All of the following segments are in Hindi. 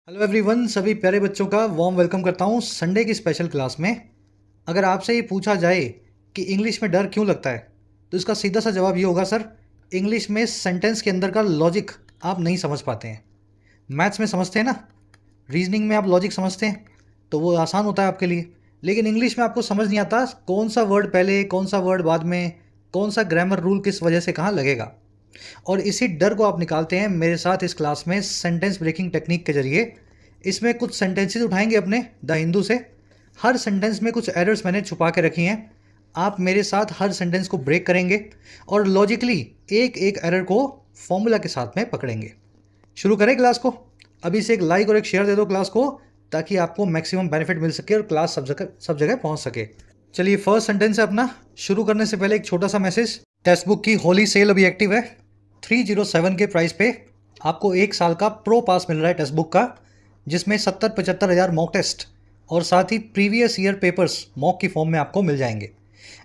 हेलो एवरीवन, सभी प्यारे बच्चों का वार्म वेलकम करता हूँ संडे की स्पेशल क्लास में। अगर आपसे ये पूछा जाए कि इंग्लिश में डर क्यों लगता है, तो इसका सीधा सा जवाब ये होगा, सर इंग्लिश में सेंटेंस के अंदर का लॉजिक आप नहीं समझ पाते हैं। मैथ्स में समझते हैं ना, रीजनिंग में आप लॉजिक समझते हैं तो वो आसान होता है आपके लिए। लेकिन इंग्लिश में आपको समझ नहीं आता कौन सा वर्ड पहले कौन सा वर्ड बाद में, कौन सा ग्रामर रूल किस वजह से कहाँ लगेगा। और इसी डर को आप निकालते हैं मेरे साथ इस क्लास में सेंटेंस ब्रेकिंग टेक्निक के जरिए। इसमें कुछ सेंटेंसेस उठाएंगे अपने द हिंदू से। हर सेंटेंस में कुछ एरर्स मैंने छुपा के रखी हैं। आप मेरे साथ हर सेंटेंस को ब्रेक करेंगे और लॉजिकली एक एक एरर को फॉर्मूला के साथ में पकड़ेंगे। शुरू करें क्लास को। अभी से एक लाइक और एक शेयर दे दो क्लास को, ताकि आपको मैक्सिमम बेनिफिट मिल सके और क्लास सब जगह पहुंच सके। चलिए, फर्स्ट सेंटेंस है अपना। शुरू करने से पहले एक छोटा सा मैसेज। टेक्स्ट बुक की होली सेल अभी एक्टिव है। 307 के प्राइस पे आपको एक साल का प्रो पास मिल रहा है टेक्स्ट बुक का, जिसमें 70-75 हज़ार मॉक टेस्ट और साथ ही प्रीवियस ईयर पेपर्स मॉक की फॉर्म में आपको मिल जाएंगे।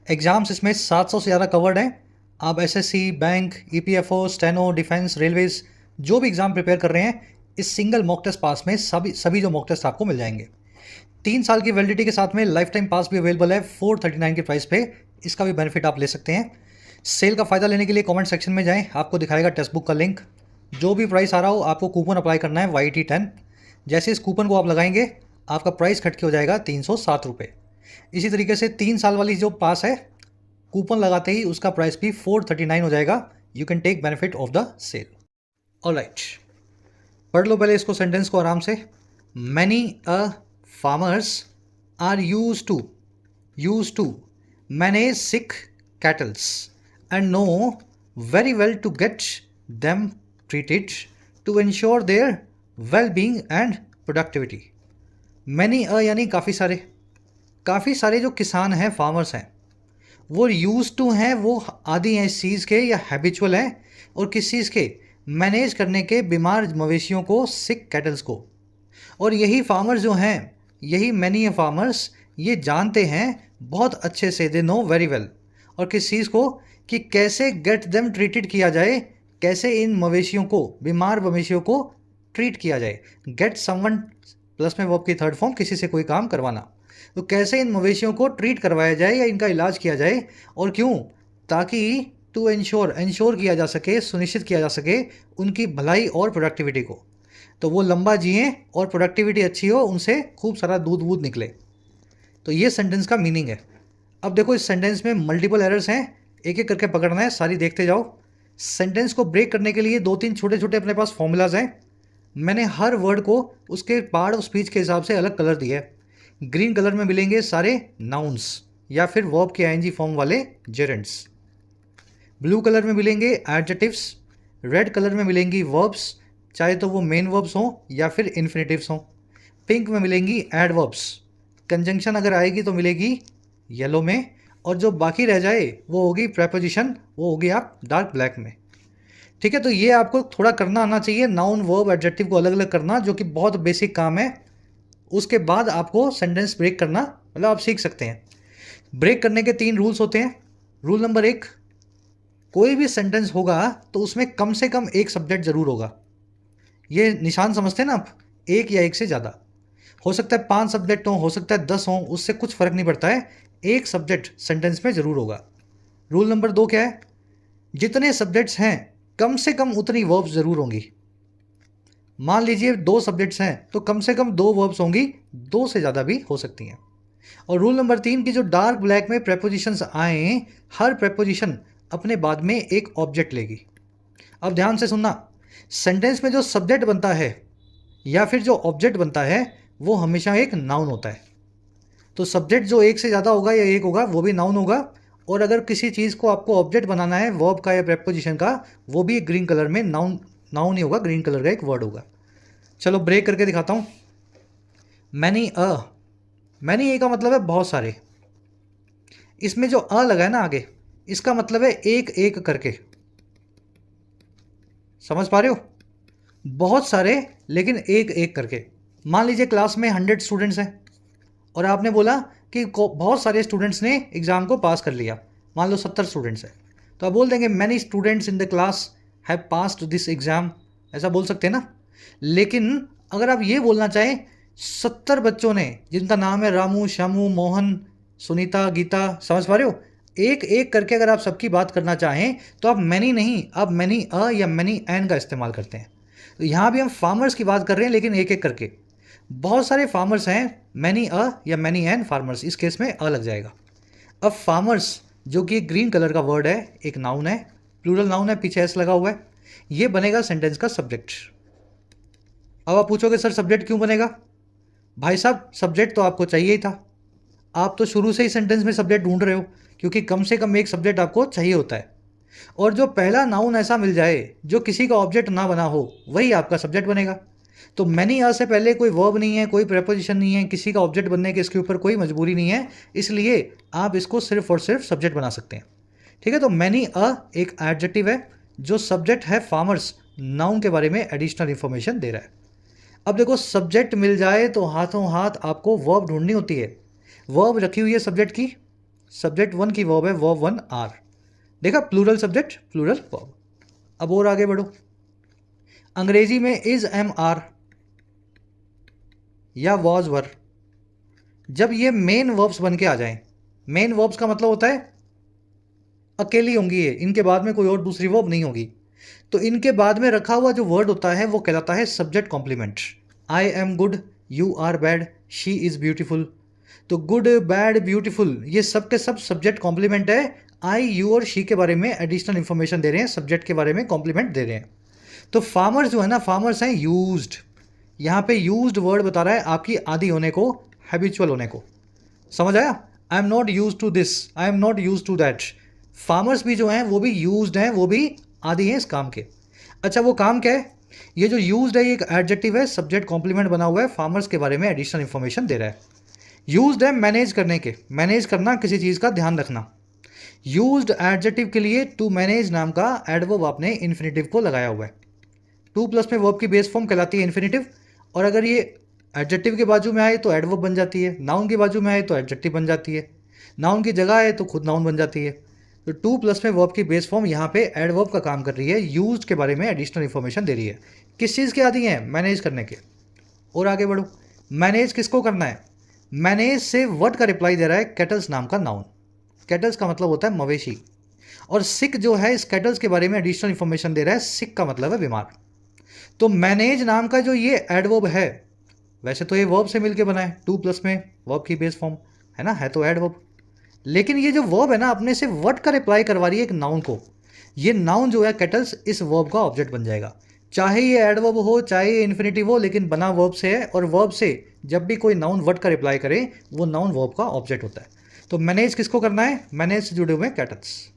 एग्जाम्स इसमें 700 से ज़्यादा कवर्ड हैं। आप SSC, bank, EPFO, steno, defence, railways जो भी एग्ज़ाम प्रिपेयर कर रहे हैं, इस सिंगल मॉक टेस्ट पास में सभी जो मॉक टेस्ट आपको मिल जाएंगे। 3 साल की वैलिडिटी के साथ में लाइफ टाइम पास भी अवेलेबल है 439 के प्राइस पे। इसका भी बेनिफिट आप ले सकते हैं। सेल का फ़ायदा लेने के लिए कमेंट सेक्शन में जाएं, आपको दिखाएगा टेक्स्ट बुक का लिंक। जो भी प्राइस आ रहा हो आपको कूपन अप्लाई करना है YT10। जैसे इस कूपन को आप लगाएंगे, आपका प्राइस कट के हो जाएगा 307 रुपये। इसी तरीके से 3 साल वाली जो पास है, कूपन लगाते ही उसका प्राइस भी 439 हो जाएगा। You can take benefit of the sale. Alright, पढ़ लो पहले इसको, सेंटेंस को आराम से। Many a farmers are use to manage sick cattles and know very well to get them treated to ensure their well-being and productivity। Many यानी काफ़ी सारे जो किसान हैं, फार्मर्स हैं, वो यूज टू हैं, वो आदी हैं इस चीज़ के या हैबिचुअल हैं, और किस चीज़ के, मैनेज करने के बीमार मवेशियों को, सिक कैटल्स को। और यही फार्मर्स जो हैं, यही मैनी फार्मर्स ये जानते हैं बहुत अच्छे से, दे नो वेरी वेल, और किस चीज़ को, कि कैसे गेट देम ट्रीटेड किया जाए, कैसे इन मवेशियों को, बीमार मवेशियों को ट्रीट किया जाए। गेट समवन प्लस में वर्ब की थर्ड फॉर्म, किसी से कोई काम करवाना। तो कैसे इन मवेशियों को ट्रीट करवाया जाए या इनका इलाज किया जाए, और क्यों, ताकि टू इंश्योर किया जा सके, सुनिश्चित किया जा सके उनकी भलाई और प्रोडक्टिविटी को। तो वो लंबा जिए और प्रोडक्टिविटी अच्छी हो, उनसे खूब सारा दूध वूध निकले। तो ये सेंटेंस का मीनिंग है। अब देखो, इस सेंटेंस में मल्टीपल एरर्स हैं, एक एक करके पकड़ना है, सारी देखते जाओ। सेंटेंस को ब्रेक करने के लिए 2-3 छोटे छोटे अपने पास फॉर्मूलाज हैं। मैंने हर वर्ड को उसके पार्ट ऑफ स्पीच के हिसाब से अलग कलर दिया है। ग्रीन कलर में मिलेंगे सारे नाउन्स या फिर वर्ब के आईएनजी फॉर्म वाले जेरेंट्स। ब्लू कलर में मिलेंगे एडजेक्टिव्स। रेड कलर में मिलेंगी वर्ब्स, चाहे तो वो मेन वर्ब्स हों या फिर इन्फिनेटिव्स हों। पिंक में मिलेंगी एडवर्ब्स, कंजंक्शन अगर आएगी तो मिलेगी येलो में, और जो बाकी रह जाए वो होगी प्रेपोजिशन, वो होगी आप डार्क ब्लैक में। ठीक है, तो ये आपको थोड़ा करना आना चाहिए, नाउन वर्ब एडजेक्टिव को अलग अलग करना, जो कि बहुत बेसिक काम है। उसके बाद आपको सेंटेंस ब्रेक करना, मतलब आप सीख सकते हैं। ब्रेक करने के 3 रूल्स होते हैं। रूल नंबर 1, कोई भी सेंटेंस होगा तो उसमें कम से कम एक सब्जेक्ट जरूर होगा। ये निशान समझते हैं ना आप, एक या एक से ज़्यादा हो सकता है, 5 सब्जेक्ट हो सकता है 10 हो, उससे कुछ फर्क नहीं पड़ता है, एक सब्जेक्ट सेंटेंस में जरूर होगा। रूल नंबर 2 क्या है, जितने सब्जेक्ट्स हैं कम से कम उतनी वर्ब्स जरूर होंगी। मान लीजिए 2 सब्जेक्ट्स हैं तो कम से कम 2 वर्ब्स होंगी, 2 से ज़्यादा भी हो सकती हैं। और रूल नंबर 3 की जो डार्क ब्लैक में प्रेपोजिशंस आए, हर प्रेपोजिशन अपने बाद में एक ऑब्जेक्ट लेगी। अब ध्यान से सुनना, सेंटेंस में जो सब्जेक्ट बनता है या फिर जो ऑब्जेक्ट बनता है, वो हमेशा एक नाउन होता है। तो सब्जेक्ट जो एक से ज़्यादा होगा या एक होगा, वो भी नाउन होगा। और अगर किसी चीज़ को आपको ऑब्जेक्ट बनाना है वर्ब का या प्रेपोजिशन का, वो भी एक ग्रीन कलर में नाउन ही होगा, ग्रीन कलर का एक वर्ड होगा। चलो ब्रेक करके दिखाता हूँ। मैनी ए का मतलब है बहुत सारे। इसमें जो अ लगा है ना आगे, इसका मतलब है एक एक करके। समझ पा रहे हो, बहुत सारे लेकिन एक एक करके। मान लीजिए क्लास में 100 स्टूडेंट्स हैं और आपने बोला कि बहुत सारे स्टूडेंट्स ने एग्ज़ाम को पास कर लिया। मान लो 70 स्टूडेंट्स हैं, तो आप बोल देंगे many students in the class have passed this exam, ऐसा बोल सकते हैं ना। लेकिन अगर आप ये बोलना चाहें 70 बच्चों ने जिनका नाम है रामू, श्यामू, मोहन, सुनीता, गीता, समझ पा रहे हो, एक एक करके अगर आप सबकी बात करना चाहें तो आप मैनी नहीं, आप मैनी अ या मैनी एन का इस्तेमाल करते हैं। तो यहाँ भी हम फार्मर्स की बात कर रहे हैं, लेकिन एक एक करके। बहुत सारे फार्मर्स हैं, मैनी अ या मैनी एन फार्मर्स, इस केस में अ लग जाएगा। अब फार्मर्स जो कि एक ग्रीन कलर का वर्ड है, एक नाउन है, प्लूरल नाउन है, पीछे एस लगा हुआ है, ये बनेगा सेंटेंस का सब्जेक्ट। अब आप पूछोगे सर सब्जेक्ट क्यों बनेगा? भाई साहब सब्जेक्ट तो आपको चाहिए ही था, आप तो शुरू से ही सेंटेंस में सब्जेक्ट ढूंढ रहे हो, क्योंकि कम से कम एक सब्जेक्ट आपको चाहिए होता है। और जो पहला नाउन ऐसा मिल जाए जो किसी का ऑब्जेक्ट ना बना हो, वही आपका सब्जेक्ट बनेगा। तो मैनी अ से पहले कोई वर्ब नहीं है, कोई प्रेपोजिशन नहीं है, किसी का ऑब्जेक्ट बनने के इसके ऊपर कोई मजबूरी नहीं है, इसलिए आप इसको सिर्फ और सिर्फ सब्जेक्ट बना सकते हैं। ठीक है, तो मैनी अ एक एडजेक्टिव है जो सब्जेक्ट है फार्मर्स, नाउन के बारे में एडिशनल इंफॉर्मेशन दे रहा है। अब देखो सब्जेक्ट मिल जाए तो हाथों हाथ आपको वर्ब ढूंढनी होती है। वर्ब रखी हुई है सब्जेक्ट की, सब्जेक्ट वन की वर्ब है वर्ब वन आर, देखा, प्लूरल सब्जेक्ट प्लूरल वर्ब। अब और आगे बढ़ो, अंग्रेजी में इज एम आर या वॉज वर, जब ये मेन वर्ब्स बन के आ जाएं, मेन वर्ब्स का मतलब होता है अकेली होंगी ये, इनके बाद में कोई और दूसरी वर्ब नहीं होगी, तो इनके बाद में रखा हुआ जो वर्ड होता है वो कहलाता है subject complement. I am good, you are bad, she is beautiful. तो गुड, बैड, ब्यूटीफुल ये सब के सब सब्जेक्ट कॉम्प्लीमेंट है। आई, यू और शी के बारे में एडिशनल इंफॉर्मेशन दे रहे हैं, सब्जेक्ट के बारे में कॉम्प्लीमेंट दे रहे हैं। तो फार्मर्स जो है ना, फार्मर्स हैं यूज्ड, यहाँ पे यूज्ड वर्ड बता रहा है आपकी आदि होने को, हैबिचुअल होने को। समझ आया? I am not use to this, I am not use to that. Farmers भी जो हैं वो भी यूज्ड हैं, वो भी आदि हैं इस काम के। अच्छा वो काम क्या है? ये जो यूज्ड है ये एक एडजेक्टिव है, सब्जेक्ट कॉम्प्लीमेंट बना हुआ है, फार्मर्स के बारे में एडिशनल इंफॉर्मेशन दे रहा है। यूज्ड है मैनेज करने के, मैनेज करना, किसी चीज़ का ध्यान रखना। यूज्ड एडजेक्टिव के लिए टू मैनेज नाम का एडवर्ब आपने इन्फिनेटिव को लगाया हुआ है। टू प्लस में वर्ब की बेस फॉर्म कहलाती है इन्फिनेटिव, और अगर ये एडजेक्टिव के बाजू में आए तो एडवर्ब बन जाती है, नाउन के बाजू में आए तो एडजेक्टिव बन जाती है, नाउन की जगह आए तो खुद नाउन बन जाती है। तो टू प्लस में वर्ब की बेस फॉर्म यहाँ पे एडवर्ब का काम कर रही है, यूज्ड के बारे में एडिशनल इंफॉर्मेशन दे रही है। किस चीज़ के आदि हैं? मैनेज करने के। और आगे बढ़ो, मैनेज किसको करना है? मैनेज से वर्ड का रिप्लाई दे रहा है कैटल्स नाम का नाउन। कैटल्स का मतलब होता है मवेशी, और सिक जो है इस कैटल्स के बारे में एडिशनल इंफॉर्मेशन दे रहा है, सिक का मतलब है बीमार। तो मैनेज नाम का जो ये एडवर्ब है, वैसे तो ये वर्ब से मिलके बना है, टू प्लस में वर्ब की बेस फॉर्म है ना, है तो एडवर्ब, लेकिन ये जो वर्ब है ना अपने से वर्ड का रिप्लाई करवा रही है एक नाउन को। ये नाउन जो है कैटल्स इस वर्ब का ऑब्जेक्ट बन जाएगा, चाहे ये एडवर्ब हो चाहे ये इन्फिनेटिव हो, लेकिन बना वर्ब से है, और वर्ब से जब भी कोई नाउन वर्ड का रिप्लाई करे वो नाउन वर्ब का ऑब्जेक्ट होता है। तो मैनेज किसको करना है? मैनेज से जुड़े हुए कैटल्स।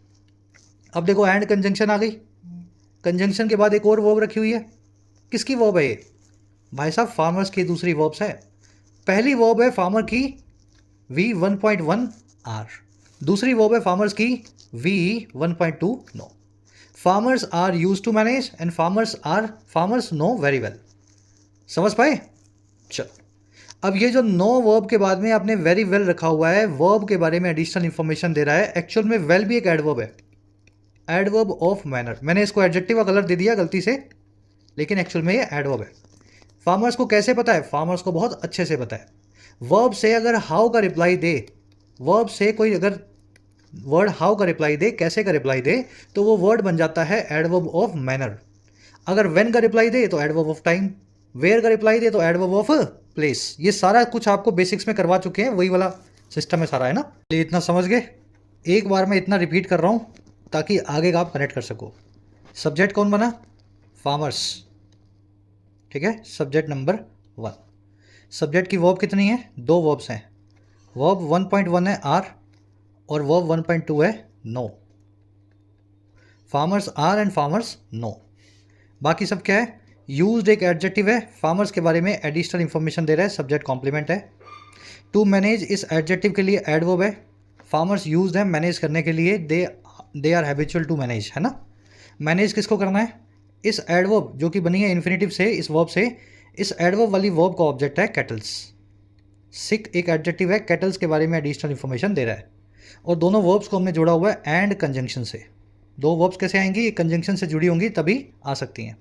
अब देखो एंड कंजंक्शन आ गई, कंजंक्शन के बाद एक और वर्ब रखी हुई है। किसकी वर्ब है ये? भाई साहब फार्मर्स की दूसरी वर्ब्स है। पहली वर्ब है फार्मर की V1.1 आर, दूसरी वर्ब है फार्मर्स की V1.2 know. Farmers are use to manage and farmers know very well. समझ पाए? चलो, अब ये जो नो वर्ब के बाद में आपने वेरी वेल रखा हुआ है, वर्ब के बारे में एडिशनल इंफॉर्मेशन दे रहा है। एक्चुअल में वेल भी एक एडवर्ब है, एडवर्ब ऑफ मैनर। मैंने इसको एडजेक्टिव का कलर दे दिया गलती से, लेकिन एक्चुअल में ये एडवर्ब है। फार्मर्स को कैसे पता है? फार्मर्स को बहुत अच्छे से पता है। वर्ब से अगर हाउ का रिप्लाई दे, वर्ब से कोई अगर वर्ड हाउ का रिप्लाई दे, कैसे का रिप्लाई दे, तो वो वर्ड बन जाता है एडवर्ब ऑफ मैनर। अगर व्हेन का रिप्लाई दे तो एडवर्ब ऑफ टाइम, वेयर का रिप्लाई दे तो एडवर्ब ऑफ प्लेस। ये सारा कुछ आपको बेसिक्स में करवा चुके हैं, वही वाला सिस्टम है सारा, है ना। ये इतना समझ गए? एक बार मैं इतना रिपीट कर रहा हूँ ताकि आगे का आप कनेक्ट कर सको। सब्जेक्ट कौन बना? फार्मर्स, ठीक है, सब्जेक्ट नंबर 1। सब्जेक्ट की वर्ब कितनी है? 2 वर्ब्स हैं। वर्ब 1.1 है आर, और वर्ब 1.2 है know. Farmers are and farmers know. बाकी सब क्या है? यूज्ड एक एडजेक्टिव है, फार्मर्स के बारे में एडिशनल इंफॉर्मेशन दे रहा है, सब्जेक्ट कॉम्प्लीमेंट है। टू मैनेज इस एडजेक्टिव के लिए एडवर्ब है। फार्मर्स यूज्ड है मैनेज करने के लिए, they are habitual to manage, है ना। मैनेज किसको करना है? इस एडवर्ब जो कि बनी है इन्फिनेटिव से, इस वर्ब से, इस एडवर्ब वाली वर्ब का ऑब्जेक्ट है कैटल्स। सिक एक एडजेक्टिव है, कैटल्स के बारे में एडिशनल इंफॉर्मेशन दे रहा है। और दोनों वर्ब्स को हमने जोड़ा हुआ है एंड कंजंक्शन से। 2 वर्ब्स कैसे आएंगी? कंजंक्शन से जुड़ी होंगी तभी आ सकती हैं।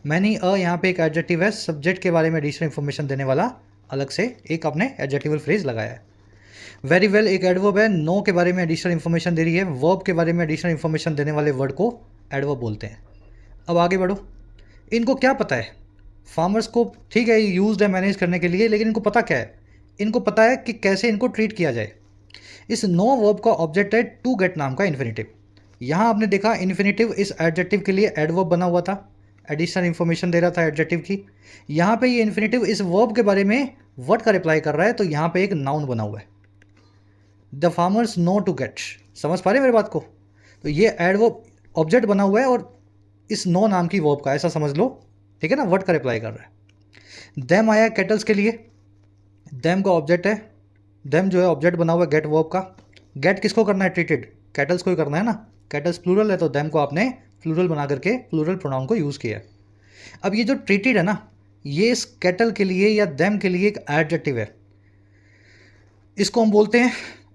मैनी अ यहाँ पे एक एडजेक्टिव है, सब्जेक्ट के बारे में एडिशनल इन्फॉर्मेशन देने वाला अलग से एक आपने एडजेक्टिवल फ्रेज लगाया है। वेरी वेल एक एडवर्ब है, नो के बारे में एडिशनल इन्फॉर्मेशन दे रही है, वर्ब के बारे में एडिशनल इन्फॉर्मेशन देने वाले वर्ड को एडवर्ब बोलते हैं। अब आगे बढ़ो, इनको क्या पता है फार्मर्स को? ठीक है यूज्ड है मैनेज करने के लिए, लेकिन इनको पता क्या है? इनको पता है कि कैसे इनको ट्रीट किया जाए। इस नो वर्ब का ऑब्जेक्ट है टू गेट नाम का इन्फिनेटिव। यहाँ आपने देखा इन्फिनेटिव इस एडजेक्टिव के लिए एडवर्ब बना हुआ था, एडिशनल इन्फॉर्मेशन दे रहा था एडजेक्टिव की। यहाँ पे ये इन्फिनेटिव इस वर्ब के बारे में वर्ड का रिप्लाई कर रहा है, तो यहाँ पे एक नाउन बना हुआ है, the farmers know to get. समझ पा रहे मेरी बात को? तो ये एडवर्ब ऑब्जेक्ट बना हुआ है और इस नो नाम की वर्ब का, ऐसा समझ लो, ठीक है ना, वर्ड का रिप्लाई कर रहा है। देम आया केटल्स के लिए, देम का ऑब्जेक्ट है, देम जो है ऑब्जेक्ट बना हुआ है गेट वर्ब का। गेट किसको करना है? ट्रीटेड, कैटल्स को ही करना है ना, कैटल्स प्लूरल है तो देम को आपने प्लूरल बना करके प्लूरल प्रोनाउन को यूज़ किया है। अब ये जो ट्रीटेड है ना, ये इस कैटल के लिए या देम के लिए एक एडजेक्टिव है, इसको हम बोलते हैं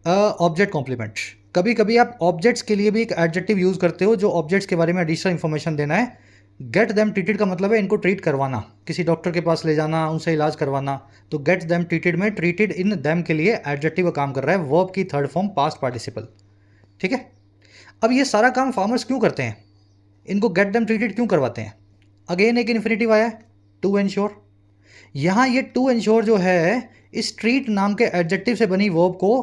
ऑब्जेक्ट कॉम्प्लीमेंट। कभी कभी आप ऑब्जेक्ट्स के लिए भी एक एडजेक्टिव यूज़ करते हो जो ऑब्जेक्ट्स के बारे में एडिशनल इन्फॉर्मेशन देना है। गेट देम ट्रीटेड का मतलब है इनको ट्रीट करवाना, किसी डॉक्टर के पास ले जाना, उनसे इलाज करवाना। तो गेट देम ट्रीटेड में ट्रीटेड इन देम के लिए एडजेक्टिव का काम कर रहा है, वर्ब की थर्ड फॉर्म पास्ट पार्टिसिपल। ठीक है, अब ये सारा काम फार्मर्स क्यों करते हैं? इनको गेट देम ट्रीटेड क्यों करवाते हैं? अगेन एक इन्फिनेटिव आया है, टू एंश्योर। यहाँ ये टू एंश्योर जो है इस ट्रीट नाम के एडजेक्टिव से बनी वर्ब को,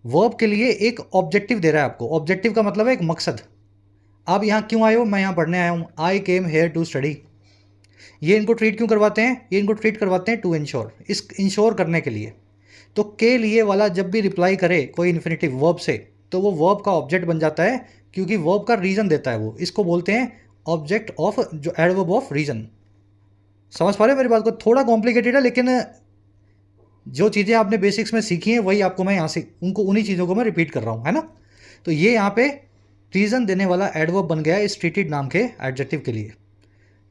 वर्ब के लिए एक ऑब्जेक्टिव दे रहा है आपको। ऑब्जेक्टिव का मतलब है एक मकसद। आप यहाँ क्यों आए हो? मैं यहाँ पढ़ने आया हूँ, आई केम हेयर टू स्टडी। ये इनको ट्रीट क्यों करवाते हैं? ये इनको ट्रीट करवाते हैं टू इंश्योर, इस इंश्योर करने के लिए। तो के लिए वाला जब भी रिप्लाई करे कोई इन्फिनेटिव वर्ब से, तो वो वर्ब का ऑब्जेक्ट बन जाता है, क्योंकि वर्ब का रीज़न देता है वो। इसको बोलते हैं ऑब्जेक्ट ऑफ, जो एडवर्ब ऑफ रीज़न। समझ पा रहे हो मेरी बात को? थोड़ा कॉम्प्लिकेटेड है, लेकिन जो चीज़ें आपने बेसिक्स में सीखी हैं वही आपको मैं यहाँ से उन्हीं चीज़ों को मैं रिपीट कर रहा हूँ, है ना। तो ये यहाँ पे रीज़न देने वाला एडवर्ब बन गया इस ट्रीटेड नाम के एडजेक्टिव के लिए।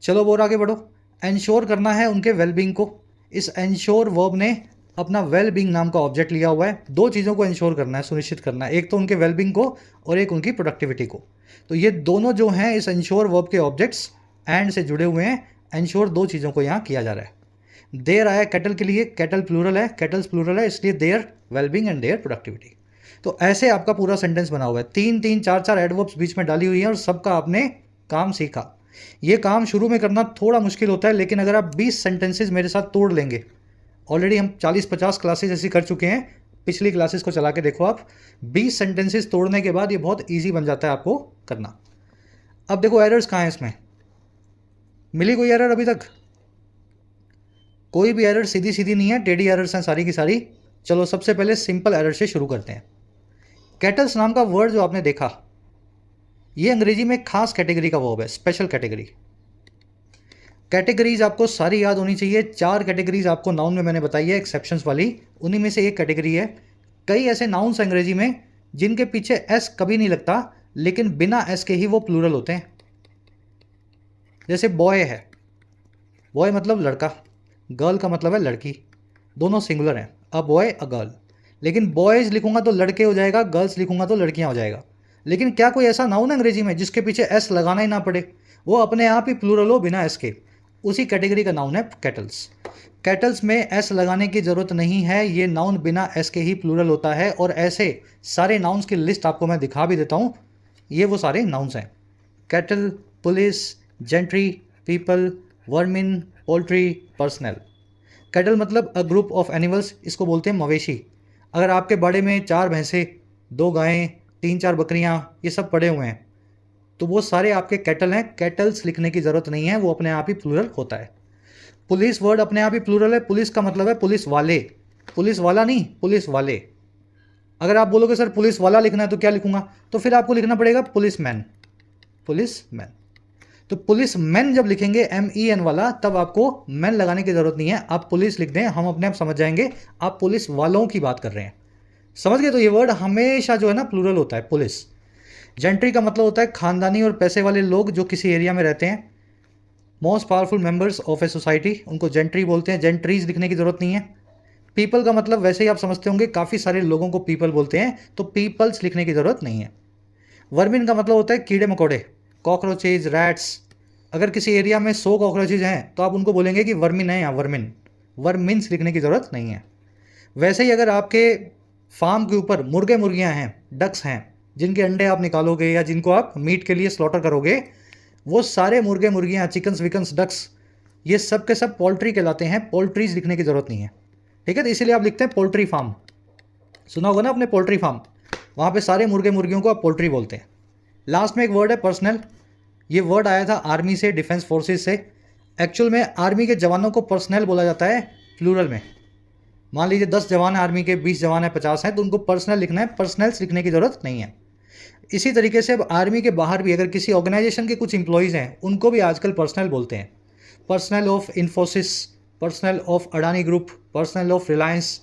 चलो और आगे बढ़ो, एंश्योर करना है उनके वेलबींग को। इस एंश्योर वर्ब ने अपना वेलबींग नाम का ऑब्जेक्ट लिया हुआ है। दो चीज़ों को एंश्योर करना है, सुनिश्चित करना है, एक तो उनके वेलबींग को और एक उनकी प्रोडक्टिविटी को। तो ये दोनों जो हैं इस एंश्योर वर्ब के ऑब्जेक्ट्स एंड से जुड़े हुए हैं। एंश्योर दो चीज़ों को यहाँ किया जा रहा है। देयर आया कैटल के लिए, कैटल प्लूरल है, कैटल्स प्लूरल है, इसलिए their wellbeing and their productivity. तो ऐसे आपका पूरा सेंटेंस बना हुआ है, तीन तीन चार चार एडवर्ब्स बीच में डाली हुई हैं और सबका आपने काम सीखा। ये काम शुरू में करना थोड़ा मुश्किल होता है, लेकिन अगर आप 20 सेंटेंसेस मेरे साथ तोड़ लेंगे, ऑलरेडी हम 40-50 क्लासेस ऐसी कर चुके हैं, पिछली क्लासेस को चला के देखो आप, 20 सेंटेंसेस तोड़ने के बाद ये बहुत ईजी बन जाता है आपको करना। अब देखो एरर्स कहाँ हैं इसमें, मिली कोई एरर अभी तक? कोई भी एरर सीधी सीधी नहीं है, टेढ़ी एरर्स हैं सारी की सारी। चलो सबसे पहले सिंपल एरर से शुरू करते हैं। कैटल्स नाम का वर्ड जो आपने देखा, ये अंग्रेजी में खास कैटेगरी का वर्ब है, स्पेशल कैटेगरी। कैटेगरीज आपको सारी याद होनी चाहिए। 4 कैटेगरीज आपको नाउन में मैंने बताई है एक्सेप्शंस वाली, उन्हीं में से एक कैटेगरी है। कई ऐसे नाउन्स अंग्रेजी में जिनके पीछे एस कभी नहीं लगता, लेकिन बिना एस के ही वो प्लूरल होते हैं। जैसे बॉय है, बॉय मतलब लड़का, गर्ल का मतलब है लड़की, दोनों सिंगुलर हैं, अ बॉय अ गर्ल। लेकिन बॉयज़ लिखूंगा तो लड़के हो जाएगा, गर्ल्स लिखूंगा तो लड़कियां हो जाएगा। लेकिन क्या कोई ऐसा नाउन है अंग्रेजी में जिसके पीछे एस लगाना ही ना पड़े, वो अपने आप ही प्लूरल हो बिना एस के? उसी कैटेगरी का नाउन है कैटल्स। कैटल्स में एस लगाने की ज़रूरत नहीं है, ये नाउन बिना एस के ही प्लूरल होता है। और ऐसे सारे नाउन्स की लिस्ट आपको मैं दिखा भी देता हूँ, ये वो सारे नाउन्स हैं। Cattle, police, gentry, people, vermin, poultry, personal. Cattle मतलब अ ग्रुप ऑफ एनिमल्स, इसको बोलते हैं मवेशी। अगर आपके बाड़े में 4 भैंसें, 2 गायें, 3-4 बकरियां, ये सब पड़े हुए हैं, तो वो सारे आपके कैटल हैं। कैटल्स लिखने की ज़रूरत नहीं है, वो अपने आप ही प्लूरल होता है। पुलिस वर्ड अपने आप ही प्लूरल है, पुलिस का मतलब है पुलिस वाले, पुलिस वाला नहीं, पुलिस वाले। अगर आप बोलोगे सर पुलिस वाला लिखना है तो क्या लिखूंगा, तो फिर आपको लिखना पड़ेगा पुलिस मैन, पुलिस मैन। तो पुलिस मैन जब लिखेंगे MEN वाला, तब आपको मैन लगाने की ज़रूरत नहीं है, आप पुलिस लिख दें, हम अपने आप समझ जाएंगे आप पुलिस वालों की बात कर रहे हैं। समझ गए? तो ये वर्ड हमेशा जो है ना प्लूरल होता है, पुलिस। जेंट्री का मतलब होता है खानदानी और पैसे वाले लोग जो किसी एरिया में रहते हैं, most powerful members of a society, उनको जेंट्री बोलते हैं। जेंट्रीज लिखने की ज़रूरत नहीं है। पीपल का मतलब वैसे ही आप समझते होंगे, काफ़ी सारे लोगों को पीपल बोलते हैं, तो पीपल्स लिखने की ज़रूरत नहीं है। वर्मिन का मतलब होता है कीड़े मकोड़े, कॉकरोचेज, रैट्स, अगर किसी एरिया में 100 कॉकरोचेज हैं तो आप उनको बोलेंगे कि वर्मिन है या वर्मिन, वर्मिन्स लिखने की ज़रूरत नहीं है। वैसे ही अगर आपके फार्म के ऊपर मुर्गे मुर्गियां हैं, डक्स हैं, जिनके अंडे आप निकालोगे या जिनको आप मीट के लिए स्लॉटर करोगे, वो सारे मुर्गे मुर्गियां, चिकन्स विकन्स डक्स, ये सब के सब पोल्ट्री कहलाते हैं। पोल्ट्रीज लिखने की ज़रूरत नहीं है, ठीक है। तो इसीलिए आप लिखते हैं पोल्ट्री फार्म। सुना होगा ना आपने पोल्ट्री फार्म, वहाँ पे सारे मुर्गे मुर्गियों को आप पोल्ट्री बोलते हैं। लास्ट में एक वर्ड है पर्सनल। ये वर्ड आया था आर्मी से, डिफेंस फोर्सेस से। एक्चुअल में आर्मी के जवानों को पर्सनल बोला जाता है प्लूरल में। मान लीजिए 10 जवान हैं आर्मी के, 20 जवान हैं, 50 हैं, तो उनको पर्सनल लिखना है, पर्सनल्स लिखने की ज़रूरत नहीं है। इसी तरीके से अब आर्मी के बाहर भी अगर किसी ऑर्गेनाइजेशन के कुछ इंप्लॉयज़ हैं, उनको भी आजकल पर्सनल बोलते हैं। Personal of Infosys, personal of Adani group, personal of Reliance,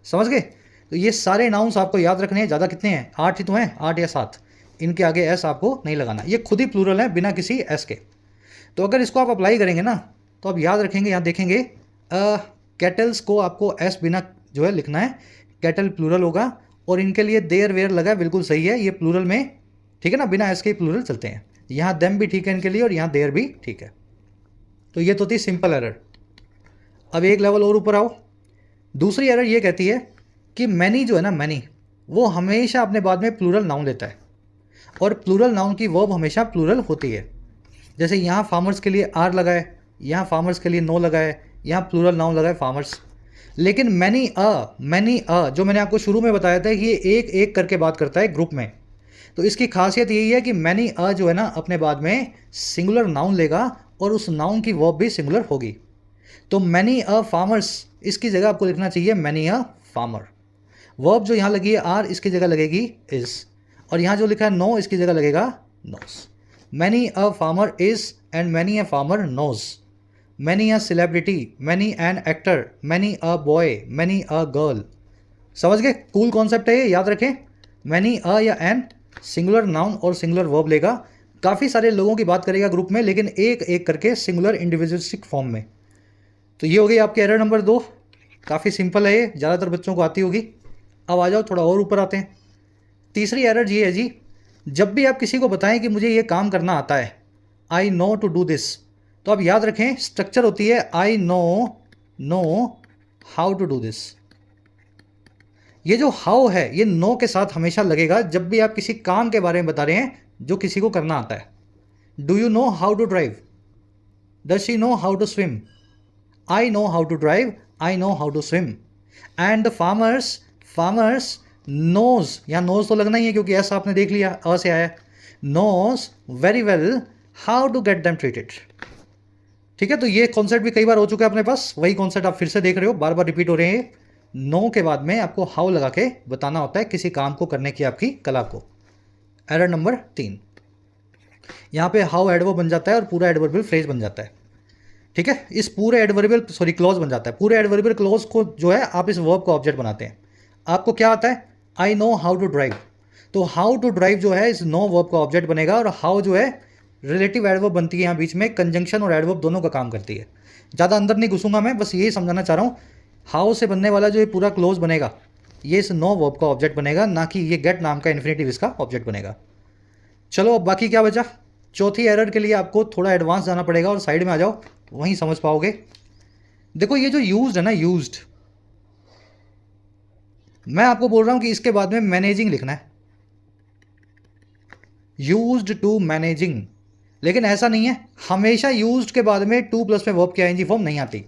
समझ गए। तो ये सारे नाउन्स आपको याद रखने हैं। ज़्यादा कितने हैं? 8 ही तो हैं, 8 या 7। इनके आगे एस आपको नहीं लगाना, ये खुद ही प्लूरल है बिना किसी एस के। तो अगर इसको आप अप्लाई करेंगे ना, तो आप याद रखेंगे, यहाँ देखेंगे कैटल्स को आपको एस बिना जो है लिखना है, कैटल प्लूरल होगा। और इनके लिए देयर वेयर लगा है, बिल्कुल सही है, ये प्लूरल में, ठीक है ना, बिना एस के प्लूरल चलते हैं। यहाँ देम भी ठीक है इनके लिए, और यहाँ देयर भी ठीक है। तो ये तो थी सिंपल एरर। अब एक लेवल और ऊपर आओ। दूसरी एरर ये कहती है कि मैनी जो है ना, मैनी, वो हमेशा अपने बाद में प्लूरल नाउन लेता है, और प्लूरल नाउन की वर्ब हमेशा प्लूरल होती है। जैसे यहाँ फार्मर्स के लिए आर लगा है, यहाँ फार्मर्स के लिए नो लगा है, यहाँ प्लूरल नाउन लगा है फार्मर्स। लेकिन मैनी अ जो मैंने आपको शुरू में बताया था कि ये एक एक करके बात करता है ग्रुप में। तो इसकी खासियत यही है कि मैनी अ जो है ना, अपने बाद में सिंगुलर नाउन लेगा, और उस नाउन की वर्ब भी सिंगुलर होगी। तो मैनी अ फार्मर्स, इसकी जगह आपको लिखना चाहिए मैनी अ फार्मर। वर्ब जो यहाँ लगी है आर, इसकी जगह लगेगी इज, और यहाँ जो लिखा है नो, इसकी जगह लगेगा knows. Many a farmer is and many a farmer knows. Many a celebrity, many an actor, many a boy, many a girl. समझ गए? कूल कॉन्सेप्ट है ये, याद रखें। मैनी अ या एन सिंगुलर नाउन और सिंगुलर वर्ब लेगा, काफ़ी सारे लोगों की बात करेगा ग्रुप में, लेकिन एक एक करके सिंगुलर इंडिविजुअलिस्टिक फॉर्म में। तो ये हो गई आपकी एरर नंबर 2। काफ़ी सिंपल है ये, ज़्यादातर बच्चों को आती होगी। अब आ जाओ थोड़ा और ऊपर आते हैं। तीसरी एरर ये है जी, जब भी आप किसी को बताएं कि मुझे ये काम करना आता है, I know to do this, तो आप याद रखें स्ट्रक्चर होती है I know how to do this. ये जो हाउ है, ये नो के साथ हमेशा लगेगा जब भी आप किसी काम के बारे में बता रहे हैं जो किसी को करना आता है। Do you know how to drive? Does she know how to swim? I know how to drive, I know how to swim. And the farmers knows, यहाँ नोज तो लगना ही है क्योंकि ऐसा आपने देख लिया, अ से आया, knows very well how to get them treated. ठीक है, तो ये कॉन्सेप्ट भी कई बार हो चुका है अपने पास, वही कॉन्सेप्ट आप फिर से देख रहे हो, बार बार रिपीट हो रहे हैं। नो के बाद में आपको हाउ लगा के बताना होता है किसी काम को करने की आपकी कला को। एरर नंबर 3, यहाँ पे हाउ एडवर्ब बन जाता है और पूरा एडवर्बियल फ्रेज बन जाता है। ठीक है, इस पूरे एडवर्बियल क्लॉज बन जाता है। पूरे एडवर्बियल क्लॉज को जो है आप इस वर्ब को ऑब्जेक्ट बनाते हैं। आपको क्या आता है? I know how to drive, तो हाउ टू ड्राइव जो है इस नो वर्ब का ऑब्जेक्ट बनेगा, और हाउ जो है रिलेटिव एडवर्ब बनती है यहाँ बीच में, कंजंक्शन और एडवर्ब दोनों का काम करती है। ज़्यादा अंदर नहीं घुसूंगा मैं, बस यही समझाना चाह रहा हूँ। हाउ से बनने वाला जो ये पूरा क्लोज बनेगा, ये इस नो वर्ब का ऑब्जेक्ट बनेगा, ना कि ये गेट नाम का इन्फिनेटिव इसका ऑब्जेक्ट बनेगा। चलो अब बाकी क्या बचा? चौथी एरर के लिए आपको थोड़ा एडवांस जाना पड़ेगा, और साइड में आ जाओ, वहीं समझ पाओगे। देखो ये जो यूज्ड है ना, यूज्ड, मैं आपको बोल रहा हूं कि इसके बाद में मैनेजिंग लिखना है, यूज्ड टू मैनेजिंग। लेकिन ऐसा नहीं है, हमेशा यूज्ड के बाद में टू प्लस में वर्ब की आईएनजी फॉर्म नहीं आती।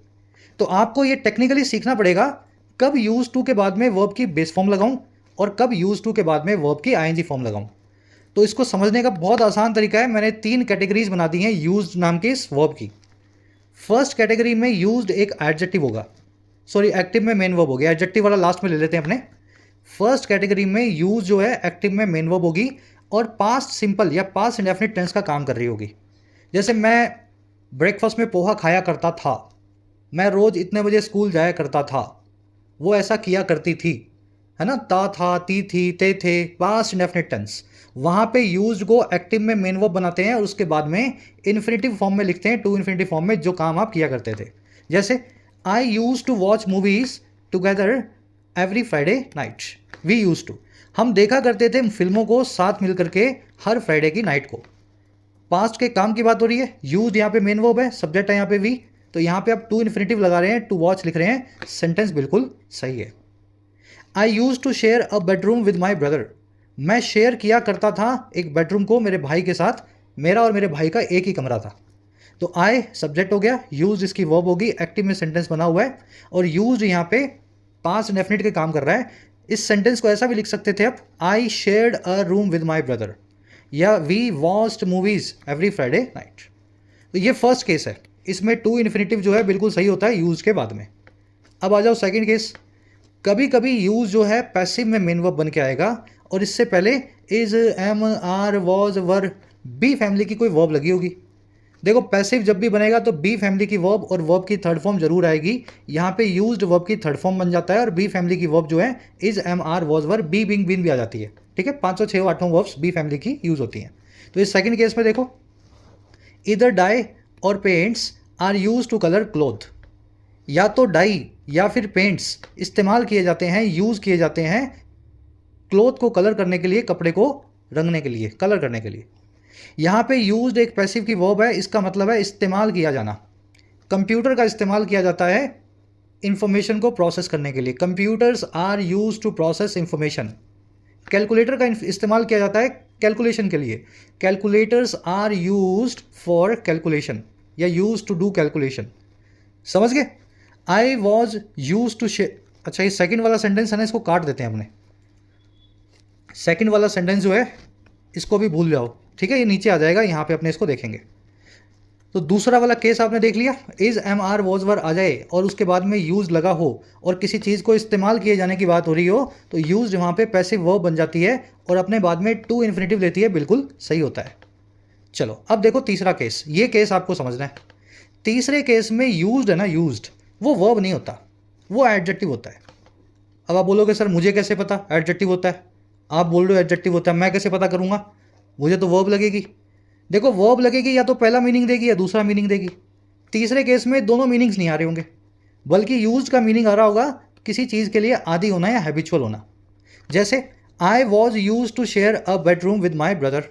तो आपको ये टेक्निकली सीखना पड़ेगा कब यूज टू के बाद में वर्ब की बेस फॉर्म लगाऊं और कब यूज टू के बाद में वर्ब की आईएनजी फॉर्म लगाऊं। तो इसको समझने का बहुत आसान तरीका है, मैंने 3 कैटेगरीज बना दी हैं यूज्ड नाम के इस वर्ब की। फर्स्ट कैटेगरी में यूज्ड एक एडजेक्टिव होगा, सॉरी एक्टिव में मेन वर्ब हो गया, एडजेक्टिव वाला लास्ट में ले लेते हैं अपने। फर्स्ट कैटेगरी में यूज जो है एक्टिव में मेन वर्ब होगी, और पास्ट सिंपल या पास्ट इंडेफिनिट टेंस का काम कर रही होगी। जैसे मैं ब्रेकफास्ट में पोहा खाया करता था, मैं रोज़ इतने बजे स्कूल जाया करता था, वो ऐसा किया करती थी, है ना, ता था, ती थी, ते थे, पास्ट इंडेफिनिट टेंस। वहाँ पे यूज्ड को एक्टिव में मेन वर्ब बनाते हैं, और उसके बाद में इन्फिनेटिव फॉर्म में लिखते हैं, टू इन्फिनेटिव फॉर्म में, जो काम आप किया करते थे। जैसे I used to watch movies together every Friday night. We used to, हम देखा करते थे फिल्मों को साथ मिल करके हर फ्राइडे की नाइट को। पास्ट के काम की बात हो रही है, यूज यहाँ पे मेन वर्ब है, सब्जेक्ट है यहाँ पे वी, तो यहाँ पे आप टू इन्फिनेटिव लगा रहे हैं, टू वॉच लिख रहे हैं, सेंटेंस बिल्कुल सही है। I used to share a bedroom with my brother, मैं शेयर किया करता था एक बेडरूम को मेरे भाई के साथ, मेरा और मेरे भाई का एक ही कमरा था। तो आई सब्जेक्ट हो गया, यूज इसकी वर्ब होगी, एक्टिव में सेंटेंस बना हुआ है, और यूज यहाँ पे पास्ट इंडेफिनिट के काम कर रहा है। इस सेंटेंस को ऐसा भी लिख सकते थे आप, I shared a room with my brother, या we watched movies every Friday night. तो ये फर्स्ट केस है, इसमें टू इन्फिनेटिव जो है बिल्कुल सही होता है यूज के बाद में। अब आ जाओ सेकंड केस। कभी कभी यूज जो है पैसिव में मेन वर्ब बन के आएगा, और इससे पहले is, am, are, was, were, be family की कोई वर्ब लगी होगी। देखो पैसिव जब भी बनेगा तो बी फैमिली की वर्ब और वर्ब की थर्ड फॉर्म जरूर आएगी। यहाँ पे यूज्ड वर्ब की थर्ड फॉर्म बन जाता है, और बी फैमिली की वर्ब जो है is, am, are, was, were, be, being, been भी आ जाती है। ठीक है, 500 6 8 वर्ब्स बी फैमिली की यूज होती हैं। तो इस सेकंड केस में देखो, इधर डाई और paints are use to colour cloth, या तो डाई या फिर पेंट्स इस्तेमाल किए जाते हैं, यूज किए जाते हैं क्लोथ को कलर करने के लिए, कपड़े को रंगने के लिए, कलर करने के लिए। यहाँ पे यूज्ड एक पैसिव की वर्ब है, इसका मतलब है इस्तेमाल किया जाना। कंप्यूटर का इस्तेमाल किया जाता है इंफॉर्मेशन को प्रोसेस करने के लिए, computers are use to process information. Calculator का इस्तेमाल किया जाता है कैलकुलेशन के लिए, calculators are used for calculation, या यूज टू डू कैलकुलेशन। समझ गए? आई वॉज यूज टू अच्छा, ये सेकंड वाला सेंटेंस है ना, इसको काट देते हैं हमने। सेकंड वाला सेंटेंस जो है इसको भी भूल जाओ, ठीक है, ये नीचे आ जाएगा, यहाँ पे अपने इसको देखेंगे। तो दूसरा वाला केस आपने देख लिया, इज, एम, आर, वॉज, वर आ जाए और उसके बाद में यूज लगा हो और किसी चीज़ को इस्तेमाल किए जाने की बात हो रही हो, तो यूज वहाँ पे पैसिव वर्ब बन जाती है और अपने बाद में टू इन्फिनेटिव लेती है, बिल्कुल सही होता है। चलो अब देखो तीसरा केस, ये केस आपको समझना है। तीसरे केस में यूज्ड है ना, यूज्ड वो वर्ब नहीं होता, वो एडजेक्टिव होता है। अब आप बोलोगे सर मुझे कैसे पता एडजेक्टिव होता है, आप बोल रहे हो एडजेक्टिव होता है, मैं कैसे पता करूँगा, मुझे तो वर्ब लगेगी। देखो वर्ब लगेगी या तो पहला मीनिंग देगी या दूसरा मीनिंग देगी। तीसरे केस में दोनों मीनिंग्स नहीं आ रहे होंगे, बल्कि यूज्ड का मीनिंग आ रहा होगा किसी चीज़ के लिए आदी होना या हैबिचुअल होना। जैसे I was use to share a bedroom with my brother,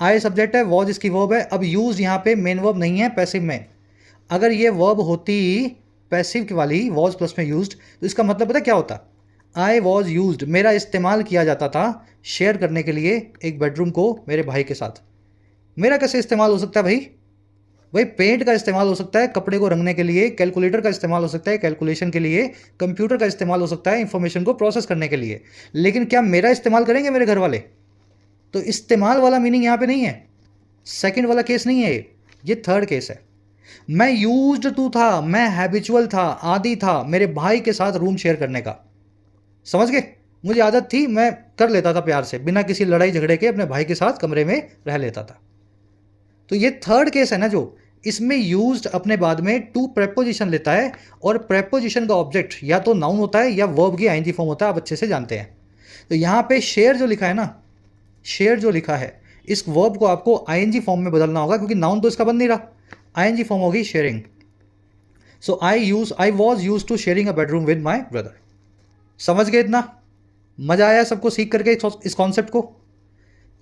I subject है, वॉज इसकी वर्ब है। अब यूज यहाँ पे मेन वर्ब नहीं है पैसिव में, अगर ये वर्ब होती पैसिव की वाली वॉज प्लस में यूज्ड, तो इसका मतलब पता क्या होता, आई वॉज यूज्ड, मेरा इस्तेमाल किया जाता था शेयर करने के लिए एक बेडरूम को मेरे भाई के साथ। मेरा कैसे इस्तेमाल हो सकता है भाई? भाई पेंट का इस्तेमाल हो सकता है कपड़े को रंगने के लिए, कैलकुलेटर का इस्तेमाल हो सकता है कैलकुलेशन के लिए, कंप्यूटर का इस्तेमाल हो सकता है इंफॉर्मेशन को प्रोसेस करने के लिए, लेकिन क्या मेरा इस्तेमाल करेंगे मेरे घर वाले? तो इस्तेमाल वाला मीनिंग यहाँ पे नहीं है, सेकंड वाला केस नहीं है, ये थर्ड केस है। मैं यूज्ड टू था, मैं हैबिचुअल था, आदी था मेरे भाई के साथ रूम शेयर करने का। समझ गए? मुझे आदत थी, मैं कर लेता था प्यार से, बिना किसी लड़ाई झगड़े के अपने भाई के साथ कमरे में रह लेता था। तो ये थर्ड केस है ना, जो इसमें यूज्ड अपने बाद में टू प्रेपोजिशन लेता है, और प्रेपोजिशन का ऑब्जेक्ट या तो नाउन होता है या वर्ब की आईएनजी फॉर्म होता है, आप अच्छे से जानते हैं। तो यहाँ पे शेयर जो लिखा है ना, शेयर जो लिखा है, इस वर्ब को आपको आईएनजी फॉर्म में बदलना होगा, क्योंकि नाउन तो इसका बन नहीं रहा, आईएनजी फॉर्म होगी sharing. So I was use to sharing a bedroom with my brother. समझ गए? इतना मजा आया सबको सीख करके इस कॉन्सेप्ट को?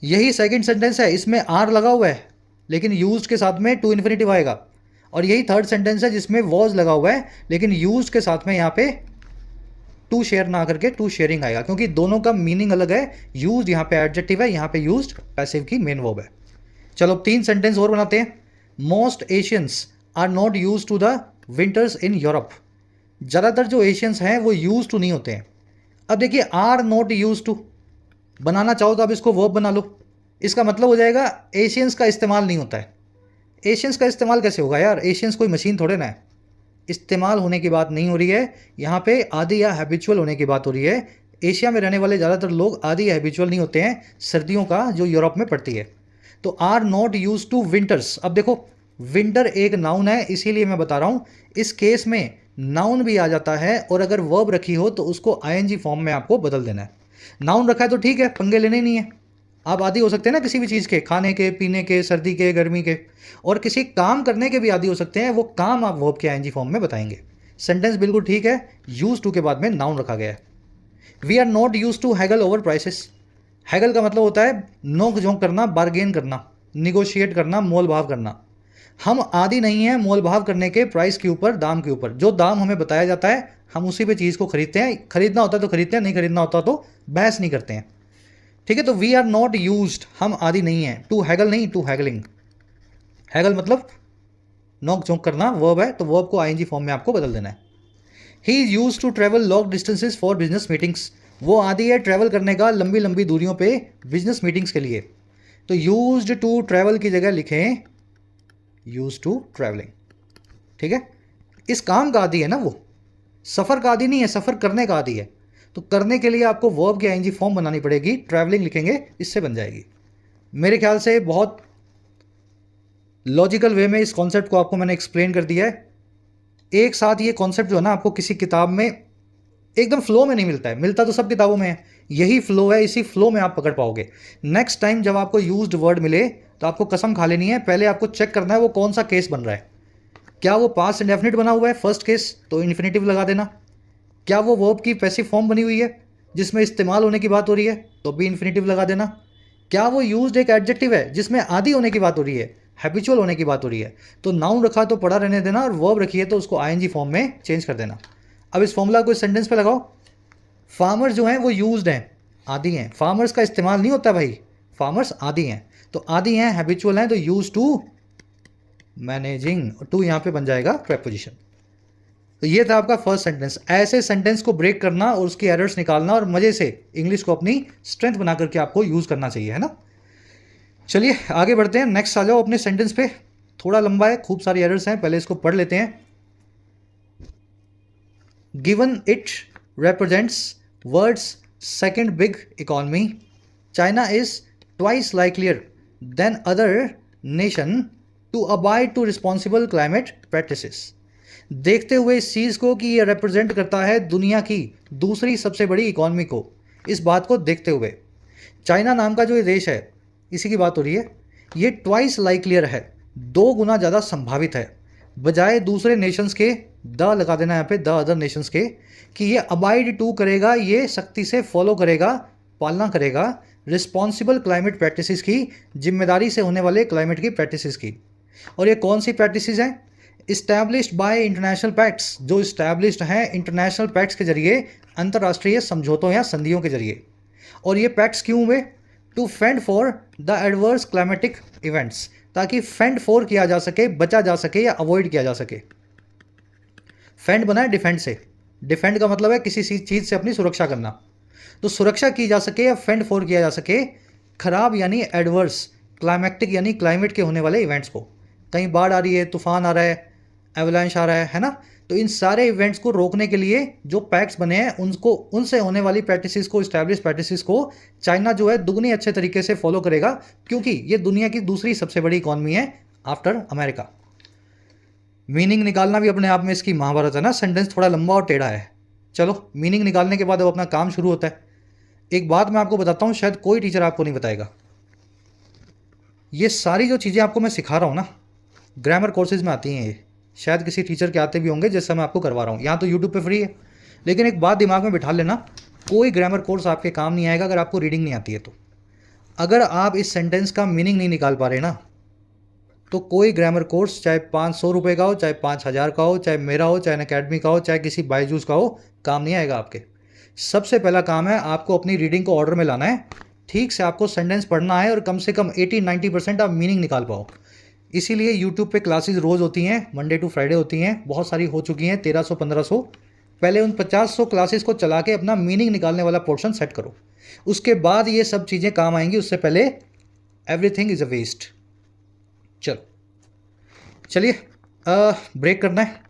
यही सेकंड सेंटेंस है, इसमें आर लगा हुआ है लेकिन यूज्ड के साथ में टू इन्फिनेटिव आएगा, और यही थर्ड सेंटेंस है जिसमें वॉज लगा हुआ है लेकिन यूज्ड के साथ में यहाँ पे टू शेयर ना करके टू शेयरिंग आएगा, क्योंकि दोनों का मीनिंग अलग है। यूज्ड यहाँ पे एडजेक्टिव है, यहाँ पे यूज्ड पैसिव की मेन वर्ब है। चलो 3 सेंटेंस और बनाते हैं। Most Asians are not use to the winters in Europe, ज़्यादातर जो एशियंस हैं वो यूज टू नहीं होते हैं। अब देखिए आर नॉट यूज टू बनाना चाहो तो आप इसको वर्ब बना लो, इसका मतलब हो जाएगा एशियंस का इस्तेमाल नहीं होता है। एशियंस का इस्तेमाल कैसे होगा यार, एशियंस कोई मशीन थोड़े ना है। इस्तेमाल होने की बात नहीं हो रही है यहाँ पे, आदि या हैबिचुअल होने की बात हो रही है। एशिया में रहने वाले ज़्यादातर लोग आदि या हैबिचुअल नहीं होते हैं, सर्दियों का जो यूरोप में पड़ती है। तो are not use to winters, अब देखो विंटर एक नाउन है, इसीलिए मैं बता रहा हूँ इस केस में नाउन भी आ जाता है, और अगर वर्ब रखी हो तो उसको आईएनजी फॉर्म में आपको बदल देना है। नाउन रखा है तो ठीक है, पंगे लेने ही नहीं है। आप आदी हो सकते हैं ना किसी भी चीज़ के, खाने के, पीने के, सर्दी के, गर्मी के, और किसी काम करने के भी आदी हो सकते हैं, वो काम आप वर्ब के आईएनजी फॉर्म में बताएंगे। सेंटेंस बिल्कुल ठीक है, यूज टू के बाद में नाउन रखा गया है। We are not use to haggle over prices, haggle का मतलब होता है नोक झोंक करना, बार्गेन करना। निगोशिएट करना, मोल भाव करना। हम आदी नहीं हैं मोल भाव करने के प्राइस के ऊपर, दाम के ऊपर। जो दाम हमें बताया जाता है हम उसी पे चीज़ को खरीदते हैं। खरीदना होता है तो खरीदते हैं, नहीं खरीदना होता तो बहस नहीं करते हैं। ठीक है, तो वी आर नॉट यूज्ड, हम आदी नहीं हैं टू हैगल, नहीं टू हैगलिंग। हैगल मतलब नोक झोंक करना, वर्ब है तो वर्ब को आईएनजी फॉर्म में आपको बदल देना है। He is use to travel long distances for business meetings. वो आदी है ट्रैवल करने का लंबी लंबी दूरियों पे बिजनेस मीटिंग्स के लिए। तो यूज्ड टू ट्रैवल की जगह लिखें यूज टू ट्रैवलिंग। ठीक है, इस काम का आदी है ना वो, सफ़र का आदी नहीं है, सफ़र करने का आदी है। तो करने के लिए आपको वर्ब की आईएनजी फॉर्म बनानी पड़ेगी, ट्रैवलिंग लिखेंगे, इससे बन जाएगी। मेरे ख्याल से बहुत लॉजिकल वे में इस कॉन्सेप्ट को आपको मैंने एक्सप्लेन कर दिया है। एक साथ ये कॉन्सेप्ट जो है ना आपको किसी किताब में एकदम फ्लो में नहीं मिलता है, मिलता तो सब किताबों में है। यही फ्लो है, इसी फ्लो में आप पकड़ पाओगे। नेक्स्ट टाइम जब आपको यूज्ड वर्ड मिले तो आपको कसम खा लेनी है, पहले आपको चेक करना है वो कौन सा केस बन रहा है। क्या वो पास्ट इंडेफिनिट बना हुआ है फर्स्ट केस, तो इन्फिनेटिव लगा देना। क्या वो वर्ब की पैसिव फॉर्म बनी हुई है जिसमें इस्तेमाल होने की बात हो रही है, तो भी इन्फिनेटिव लगा देना। क्या वो यूज्ड एक एडजेक्टिव है जिसमें आदि होने की बात हो रही है, हैबिचुअल होने की बात हो रही है, तो नाउन रखा तो पड़ा रहने देना, और वर्ब रखी है तो उसको आईएनजी फॉर्म में चेंज कर देना। अब इस फॉर्मूला को इस सेंटेंस पे लगाओ। फार्मर जो हैं वो यूज्ड हैं, आदि हैं। फार्मर्स का इस्तेमाल नहीं होता भाई, फार्मर्स आदि हैं। तो आदि हैं, हैबिचुअल हैं, तो यूज टू मैनेजिंग, टू यहाँ पे बन जाएगा प्रेपोजिशन। तो ये था आपका फर्स्ट सेंटेंस। ऐसे सेंटेंस को ब्रेक करना और उसकी एरर्स निकालना और मजे से इंग्लिश को अपनी स्ट्रेंथ बना करके आपको यूज करना चाहिए, है ना। चलिए आगे बढ़ते हैं, नेक्स्ट आ जाओ अपने सेंटेंस पे। थोड़ा लंबा है, खूब सारी एरर्स हैं, पहले इसको पढ़ लेते हैं। Given it represents world's second big economy. China is twice likelier than other nation to abide to responsible climate practices. देखते हुए इस चीज़ को कि ये रिप्रेजेंट करता है दुनिया की दूसरी सबसे बड़ी इकॉनमी को, इस बात को देखते हुए चाइना नाम का जो ये देश है, इसी की बात हो रही है, ये ट्वाइस लाइकलियर है, 2 गुना ज़्यादा संभावित है, बजाय दूसरे नेशंस के, द लगा देना यहाँ पे, द अदर नेशंस के, कि ये अबाइड टू करेगा, ये सख्ती से फॉलो करेगा, पालना करेगा रिस्पॉन्सिबल क्लाइमेट प्रैक्टिसेस की, जिम्मेदारी से होने वाले क्लाइमेट की प्रैक्टिसेस की। और ये कौन सी प्रैक्टिसेस हैं? इस्टेब्लिश्ड बाय इंटरनेशनल पैक्ट्स, जो इस्टेब्लिश्ड हैं इंटरनेशनल पैक्ट्स के जरिए, अंतर्राष्ट्रीय समझौतों या संधियों के जरिए। और ये पैक्ट्स क्यों हुए? To fend for the adverse climatic events, ताकि फेंड फॉर किया जा सके, बचा जा सके या अवॉइड किया जा सके। फेंड बना है डिफेंड से, डिफेंड का मतलब है किसी चीज़ से अपनी सुरक्षा करना, तो सुरक्षा की जा सके या फेंड फॉर किया जा सके खराब यानी एडवर्स, क्लाइमेटिक यानी क्लाइमेट के होने वाले इवेंट्स को। कहीं बाढ़ आ रही है, तूफान आ रहा है, एवलांश आ रहा है ना, तो इन सारे इवेंट्स को रोकने के लिए जो पैक्ट्स बने हैं उनको, उनसे होने वाली प्रैक्टिसेस को, इस्टेब्लिश प्रैक्टिसेस को चाइना जो है दुगनी अच्छे तरीके से फॉलो करेगा, क्योंकि ये दुनिया की दूसरी सबसे बड़ी इकॉनमी है आफ्टर अमेरिका। मीनिंग निकालना भी अपने आप में इसकी महाभारत है ना, सेंटेंस थोड़ा लंबा और टेढ़ा है। चलो मीनिंग निकालने के बाद अब अपना काम शुरू होता है। एक बात मैं आपको बताता हूँ, शायद कोई टीचर आपको नहीं बताएगा। ये सारी जो चीज़ें आपको मैं सिखा रहा हूँ ना, ग्रामर कोर्सेज में आती हैं ये, शायद किसी टीचर के आते भी होंगे जैसे मैं आपको करवा रहा हूँ, यहाँ तो यूट्यूब पे फ्री है। लेकिन एक बात दिमाग में बिठा लेना, कोई ग्रामर कोर्स आपके काम नहीं आएगा अगर आपको रीडिंग नहीं आती है तो। अगर आप इस सेंटेंस का मीनिंग नहीं निकाल पा रहे ना, तो कोई ग्रामर कोर्स चाहे 500 रुपये का हो, चाहे 5000 का हो, चाहे मेरा हो, चाहे अकेडमी का हो, चाहे किसी बायजूस का हो, काम नहीं आएगा आपके। सबसे पहला काम है आपको अपनी रीडिंग को ऑर्डर में लाना है, ठीक से आपको सेंटेंस पढ़ना है और कम से कम 80-90% आप मीनिंग निकाल पाओ। इसीलिए यूट्यूब पे क्लासेस रोज़ होती हैं, मंडे टू फ्राइडे होती हैं, बहुत सारी हो चुकी हैं, 1300-1500। पहले उन 50-100 क्लासेस को चला के अपना मीनिंग निकालने वाला पोर्शन सेट करो, उसके बाद ये सब चीज़ें काम आएंगी, उससे पहले एवरीथिंग इज़ अ वेस्ट। चलो चलिए ब्रेक करना है।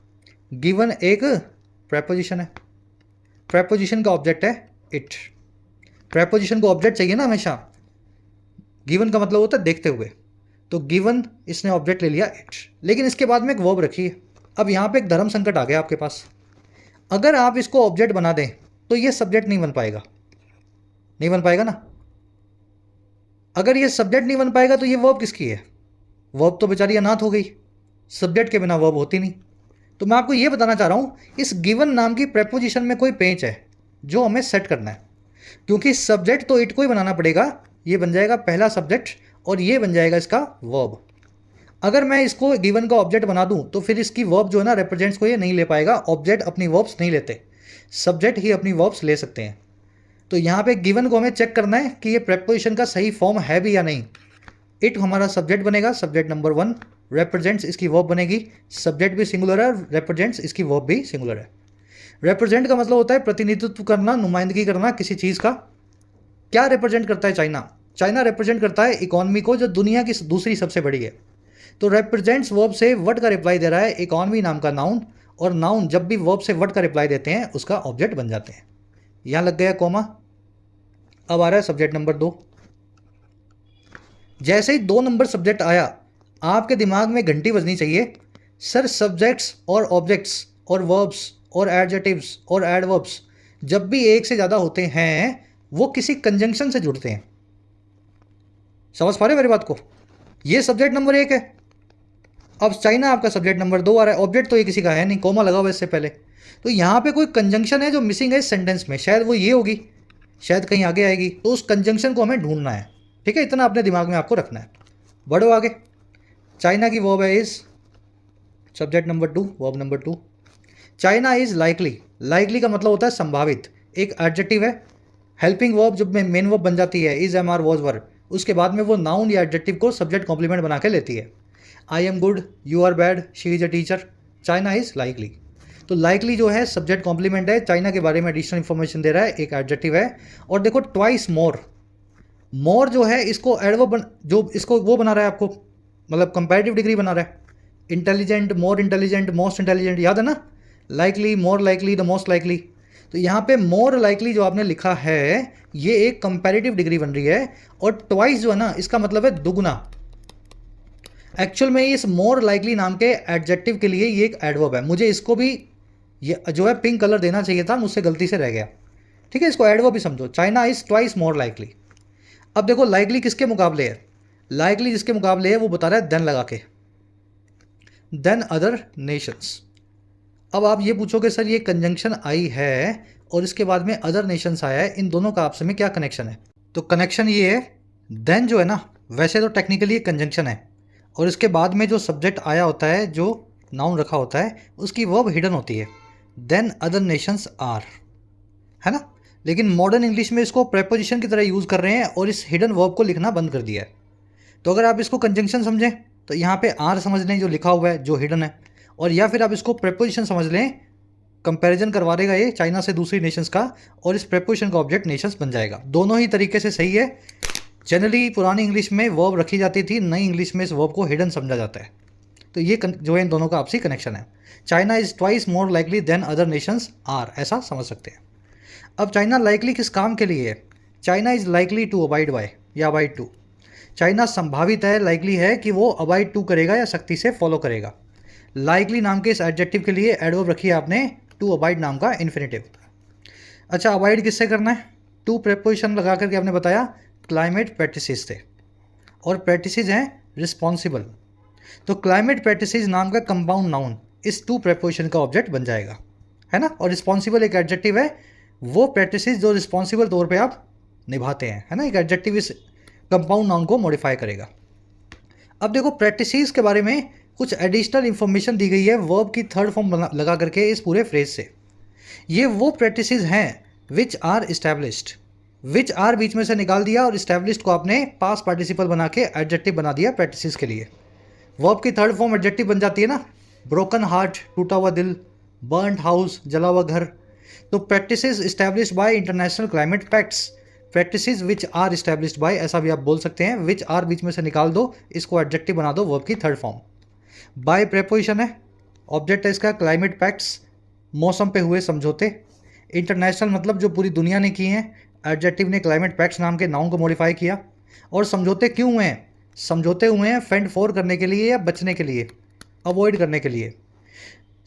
गिवन एक प्रेपोजिशन है, प्रेपोजिशन का ऑब्जेक्ट है इट। प्रेपोजिशन को ऑब्जेक्ट चाहिए ना हमेशा, गिवन का मतलब होता है देखते हुए, तो गिवन इसने ऑब्जेक्ट ले लिया इट, लेकिन इसके बाद में एक वर्ब रखी है। अब यहाँ पे एक धर्म संकट आ गया आपके पास। अगर आप इसको ऑब्जेक्ट बना दें तो ये सब्जेक्ट नहीं बन पाएगा, नहीं बन पाएगा ना। अगर ये सब्जेक्ट नहीं बन पाएगा तो ये वर्ब किसकी है? वर्ब तो बेचारी अनाथ हो गई, सब्जेक्ट के बिना वर्ब होती नहीं। तो मैं आपको ये बताना चाह रहा हूँ, इस गिवन नाम की प्रेपोजिशन में कोई पेंच है जो हमें सेट करना है, क्योंकि सब्जेक्ट तो इट को ही बनाना पड़ेगा, ये बन जाएगा पहला सब्जेक्ट और ये बन जाएगा इसका वर्ब। अगर मैं इसको गिवन का ऑब्जेक्ट बना दूं तो फिर इसकी वर्ब जो है ना रेप्रेजेंट्स को ये नहीं ले पाएगा, ऑब्जेक्ट अपनी वर्ब्स नहीं लेते, सब्जेक्ट ही अपनी वर्ब्स ले सकते हैं। तो यहाँ पे गिवन को हमें चेक करना है कि ये प्रेपोजिशन का सही फॉर्म है भी या नहीं। इट हमारा सब्जेक्ट बनेगा, सब्जेक्ट नंबर 1, रेप्रेजेंट्स इसकी वर्ब बनेगी, सब्जेक्ट भी सिंगुलर है, रेप्रेजेंट्स इसकी वर्ब भी सिंगुलर है। रिप्रेजेंट का मतलब होता है प्रतिनिधित्व करना, नुमाइंदगी करना किसी चीज़ का। क्या रिप्रेजेंट करता है चाइना? चाइना रिप्रेजेंट करता है इकोनॉमी को, जो दुनिया की दूसरी सबसे बड़ी है। तो रिप्रेजेंट्स वर्ब से वर्ड का रिप्लाई दे रहा है इकोनॉमी नाम का नाउन, और नाउन जब भी वर्ब से वर्ड का रिप्लाई देते हैं उसका ऑब्जेक्ट बन जाते हैं। यहाँ लग गया कॉमा। अब आ रहा है सब्जेक्ट नंबर 2। जैसे ही 2 नंबर सब्जेक्ट आया आपके दिमाग में घंटी बजनी चाहिए, सर सब्जेक्ट्स और ऑब्जेक्ट्स और वर्ब्स और एडजेटिव्स और एडवर्ब्स जब भी एक से ज़्यादा होते हैं वो किसी कंजंक्शन से जुड़ते हैं। समझ पा रहे मेरी बात को? ये सब्जेक्ट नंबर 1 है, अब चाइना आपका सब्जेक्ट नंबर 2 आ रहा है, ऑब्जेक्ट तो ये किसी का है नहीं, कॉमा लगा हुआ इससे पहले। तो यहाँ पे कोई कंजंक्शन है जो मिसिंग है इस सेंटेंस में, शायद वो ये होगी, शायद कहीं आगे आएगी, तो उस कंजंक्शन को हमें ढूंढना है। ठीक है, इतना अपने दिमाग में आपको रखना है। बढ़ो आगे। चाइना की वर्ब है is, subject number 2, verb number 2। China is likely, likely का मतलब होता है संभावित, एक एडजेक्टिव है। हेल्पिंग वर्ब जब मेन वर्ब बन जाती है, इज, एम, आर, वॉज, वर, उसके बाद में वो नाउन या एडजेक्टिव को सब्जेक्ट कॉम्प्लीमेंट बना के लेती है। I am good, you are bad, she is a teacher, China is likely. तो लाइकली जो है सब्जेक्ट कॉम्प्लीमेंट है, चाइना के बारे में एडिशनल इन्फॉर्मेशन दे रहा है, एक एडजेक्टिव है। और देखो ट्वाइस मोर, मोर जो है इसको एडवर्ब जो इसको वो बना रहा है आपको, मतलब कंपैरेटिव डिग्री बना रहा है। Intelligent, more intelligent, most intelligent, याद है ना? Likely, more likely, the most likely. तो यहाँ पे मोर लाइकली जो आपने लिखा है ये एक कंपैरेटिव डिग्री बन रही है, और ट्वाइस जो है ना इसका मतलब है दुगना। एक्चुअल में इस मोर लाइकली नाम के एडजेक्टिव के लिए ये एक एडवर्ब है। मुझे इसको भी ये जो है पिंक कलर देना चाहिए था, मुझसे गलती से रह गया। ठीक है, इसको एडवर्ब भी समझो। China is twice more likely. अब देखो लाइकली किसके मुकाबले है? लाइकली जिसके मुकाबले है वो बता रहा है देन लगा के, देन अदर नेशंस। अब आप ये पूछोगे सर ये कंजंक्शन आई है और इसके बाद में अदर नेशंस आया है, इन दोनों का आपस में क्या कनेक्शन है? तो कनेक्शन ये है, देन जो है ना वैसे तो टेक्निकली एक कंजंक्शन है, और इसके बाद में जो सब्जेक्ट आया होता है, जो नाउन रखा होता है, उसकी वर्ब हिडन होती है, देन अदर नेशंस आर, है ना? लेकिन मॉडर्न इंग्लिश में इसको प्रेपोजिशन की तरह यूज़ कर रहे हैं और इस हिडन वर्ब को लिखना बंद कर दिया है। तो अगर आप इसको कंजंक्शन समझें तो यहाँ पे आर समझ लें जो लिखा हुआ है, जो हिडन है, और या फिर आप इसको प्रेपोजिशन समझ लें, कंपैरिजन करवा देगा ये चाइना से दूसरी नेशंस का, और इस प्रेपोजिशन का ऑब्जेक्ट नेशंस बन जाएगा। दोनों ही तरीके से सही है। जनरली पुरानी इंग्लिश में वर्ब रखी जाती थी, नई इंग्लिश में इस वर्ब को हिडन समझा जाता है। तो ये जो है इन दोनों का आपसी कनेक्शन है। China is twice more likely than other nations are, ऐसा समझ सकते हैं। अब चाइना लाइकली किस काम के लिए है? China is likely to abide by या अबाइड टू। चाइना संभावित है, लाइकली है कि वो अबाइड टू करेगा या सख्ती से फॉलो करेगा। लाइकली नाम के इस एडजेक्टिव के लिए एडवर्ब रखी है आपने टू अबाइड नाम का इन्फिनेटिव। अच्छा, अबाइड किससे करना है? टू प्रेपोजिशन लगा करके आपने बताया क्लाइमेट प्रैक्टिसेस से, और प्रैक्टिसेस हैं रिस्पॉन्सिबल। तो क्लाइमेट प्रैक्टिसेस नाम का कंपाउंड नाउन इस टू प्रेपोजिशन का ऑब्जेक्ट बन जाएगा, है ना? और रिस्पॉन्सिबल एक एडजेक्टिव है, वो प्रैक्टिसेस जो रिस्पॉन्सिबल तौर पे आप निभाते हैं, है ना? एक एडजेक्टिव इस कंपाउंड नाउन को मॉडिफाई करेगा। अब देखो प्रैक्टिसेस के बारे में कुछ एडिशनल इंफॉर्मेशन दी गई है वर्ब की थर्ड फॉर्म लगा करके इस पूरे फ्रेज से। ये वो प्रैक्टिसेस हैं which are established, which are बीच में से निकाल दिया और इस्टेब्लिश्ड को आपने पास्ट पार्टिसिपल बना के एडजेक्टिव बना दिया प्रैक्टिसेस के लिए। वर्ब की थर्ड फॉर्म एडजेक्टिव बन जाती है ना, ब्रोकन हार्ट, टूटा हुआ दिल, बर्न्ड हाउस, जला हुआ घर। तो practices established by international climate pacts, practices which are established by, ऐसा भी आप बोल सकते हैं। विच आर बीच में से निकाल दो, इसको एडजेक्टिव बना दो वर्ब की थर्ड फॉर्म। बाय प्रेपोजिशन है, ऑब्जेक्ट है इसका क्लाइमेट पैक्ट्स, मौसम पे हुए समझौते। इंटरनेशनल मतलब जो पूरी दुनिया ने किए हैं, एडजेक्टिव ने क्लाइमेट पैक्ट्स नाम के नाउन को मॉडिफाई किया। और समझौते क्यों हुए हैं? समझौते हुए हैं फेंड फोर करने के लिए या बचने के लिए, अवॉइड करने के लिए।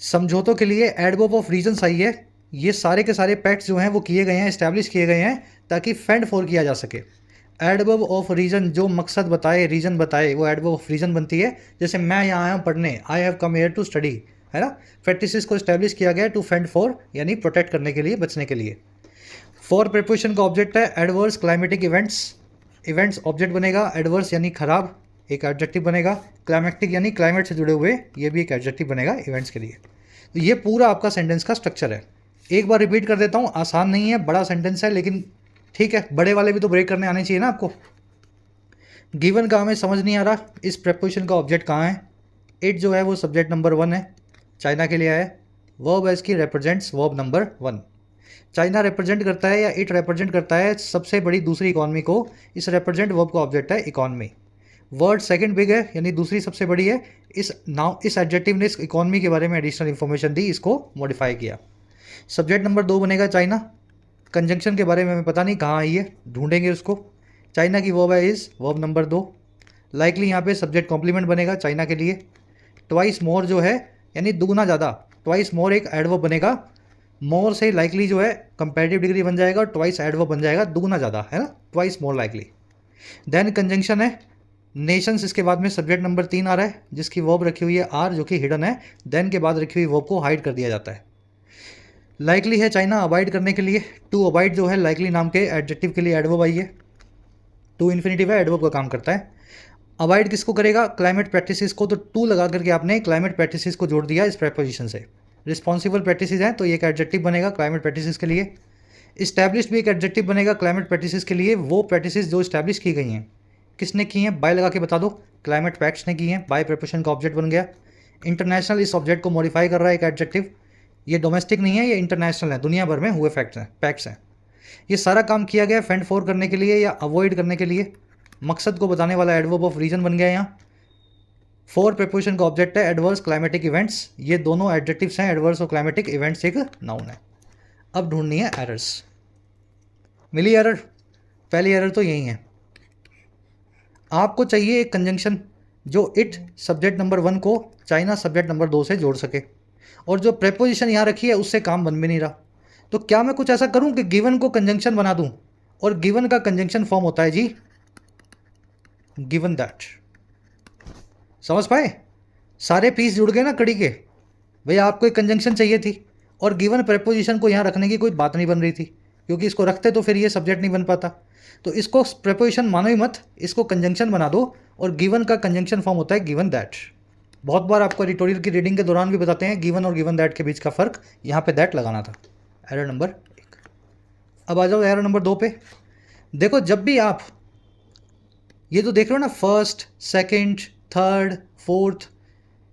समझौतों के लिए एडवर्ब ऑफ रीजन सही है। ये सारे के सारे पैक्ट्स जो हैं वो किए गए हैं, इस्टेब्लिश किए गए हैं ताकि फेंड फोर किया जा सके। एडवर्ब ऑफ रीजन जो मकसद बताए, रीजन बताए, वो एडवर्ब ऑफ रीजन बनती है। जैसे मैं यहाँ आया हूँ पढ़ने, I have come here to study, है ना? प्रैक्टिसेस को इस्टेब्लिश किया गया टू फेंड फॉर, यानी प्रोटेक्ट करने के लिए, बचने के लिए। फॉर प्रेपोजिशन का ऑब्जेक्ट है adverse climatic events, events object बनेगा, एडवर्स यानी खराब एक एडजेक्टिव बनेगा, क्लाइमेटिक यानी क्लाइमेट से जुड़े हुए ये भी एक एडजेक्टिव बनेगा इवेंट्स के लिए। तो ये पूरा आपका सेंटेंस का स्ट्रक्चर है। एक बार रिपीट कर देता हूँ, आसान नहीं है, बड़ा सेंटेंस है, लेकिन ठीक है, बड़े वाले भी तो ब्रेक करने आने चाहिए ना आपको। गिवन का हमें समझ नहीं आ रहा, इस प्रेपोजिशन का ऑब्जेक्ट कहाँ है। इट जो है वो सब्जेक्ट नंबर 1 है, चाइना के लिए है। वर्ब है इसकी represents, verb number 1। China represent करता है या इट रिप्रेजेंट करता है सबसे बड़ी दूसरी इकॉनमी को। इस रिप्रेजेंट वर्ब का ऑब्जेक्ट है इकॉनमी। वर्ड सेकंड बिग है यानी दूसरी सबसे बड़ी है। इस एडजेक्टिव ने इस इकॉनमी के बारे में एडिशनल इन्फॉर्मेशन दी, इसको मॉडिफाई किया। सब्जेक्ट नंबर 2 बनेगा चाइना। कंजंक्शन के बारे में हमें पता नहीं कहाँ आई है, ढूंढेंगे उसको। चाइना की वर्ब है इज, वर्ब नंबर 2। लाइकली यहाँ पे सब्जेक्ट कॉम्प्लीमेंट बनेगा चाइना के लिए। ट्वाइस मोर जो है यानी दुगना ज़्यादा, ट्वाइस मोर एक एडवर्ब बनेगा। मोर से लाइकली जो है कंपैरेटिव डिग्री बन जाएगा, ट्वाइस एडवर्ब बन जाएगा, दुगना ज़्यादा, है ना, twice more likely. Than conjunction है नेशंस, इसके बाद में सब्जेक्ट नंबर 3 आ रहा है जिसकी वर्ब रखी हुई है आर जो कि हिडन है। देन के बाद रखी हुई वर्ब को हाइड कर दिया जाता है। लाइकली है चाइना अवॉइड करने के लिए। टू अवॉइड जो है लाइकली नाम के एडजेक्टिव के लिए एडवर्ब आई है। टू इन्फिनिटिव है, एडवर्ब का काम करता है। अवॉइड किसको करेगा, क्लाइमेट प्रैक्टिसेस को। तो टू लगा करके आपने क्लाइमेट प्रैक्टिसेस को जोड़ दिया इस प्रेपोजिशन से। रिस्पॉन्सिबल प्रैक्टिसेस हैं तो ये एक एडजेक्टिव बनेगा क्लाइमेट प्रैक्टिसेस के लिए। इस्टेब्लिश्ड भी एक एडजेक्टिव बनेगा क्लाइमेट प्रैक्टिसेस के लिए, वो प्रैक्टिसेस जो इस्टेब्लिश की गई हैं। किसने की हैं, बाय लगा के बता दो, क्लाइमेट पैक्ट्स ने की हैं। बाय प्रेपोजिशन का ऑब्जेक्ट बन गया। इंटरनेशनल इस ऑब्जेक्ट को मॉडिफाई कर रहा है एक एडजेक्टिव। ये डोमेस्टिक नहीं है, ये इंटरनेशनल है, दुनिया भर में हुए पैक्ट्स हैं। ये सारा काम किया गया फेंड फॉर करने के लिए या अवॉइड करने के लिए। मकसद को बताने वाला एडवर्ब ऑफ रीजन बन गया यहाँ। फोर प्रेपोजिशन का ऑब्जेक्ट है एडवर्स क्लाइमेटिक इवेंट्स। ये दोनों एडजेक्टिव्स हैं, एडवर्स और क्लाइमेटिक इवेंट्स एक नाउन है। अब ढूंढनी है एरर्स। मिली एरर, पहली एरर तो यही है। आपको चाहिए एक कंजंक्शन जो इट सब्जेक्ट नंबर 1 को चाइना सब्जेक्ट नंबर 2 से जोड़ सके, और जो प्रेपोजिशन यहाँ रखी है उससे काम बन भी नहीं रहा। तो क्या मैं कुछ ऐसा करूं कि गिवन को कंजंक्शन बना दूं, और गिवन का कंजंक्शन फॉर्म होता है जी गिवन दैट। समझ पाए, सारे पीस जुड़ गए ना कड़ी के। भैया आपको एक कंजंक्शन चाहिए थी और गिवन प्रेपोजिशन को यहाँ रखने की कोई बात नहीं बन रही थी, क्योंकि इसको रखते तो फिर ये सब्जेक्ट नहीं बन पाता। तो इसको प्रेपोजिशन मानो ही मत, इसको कंजंक्शन बना दो, और गिवन का कंजंक्शन फॉर्म होता है गिवन दैट। बहुत बार आपको एडिटोरियल की रीडिंग के दौरान भी बताते हैं गिवन और गिवन दैट के बीच का फ़र्क, यहाँ पे दैट लगाना था। Error number 1। अब आ जाओ एरर नंबर 2 पे। देखो जब भी आप ये तो देख रहे हो ना, फर्स्ट, सेकंड, थर्ड, फोर्थ,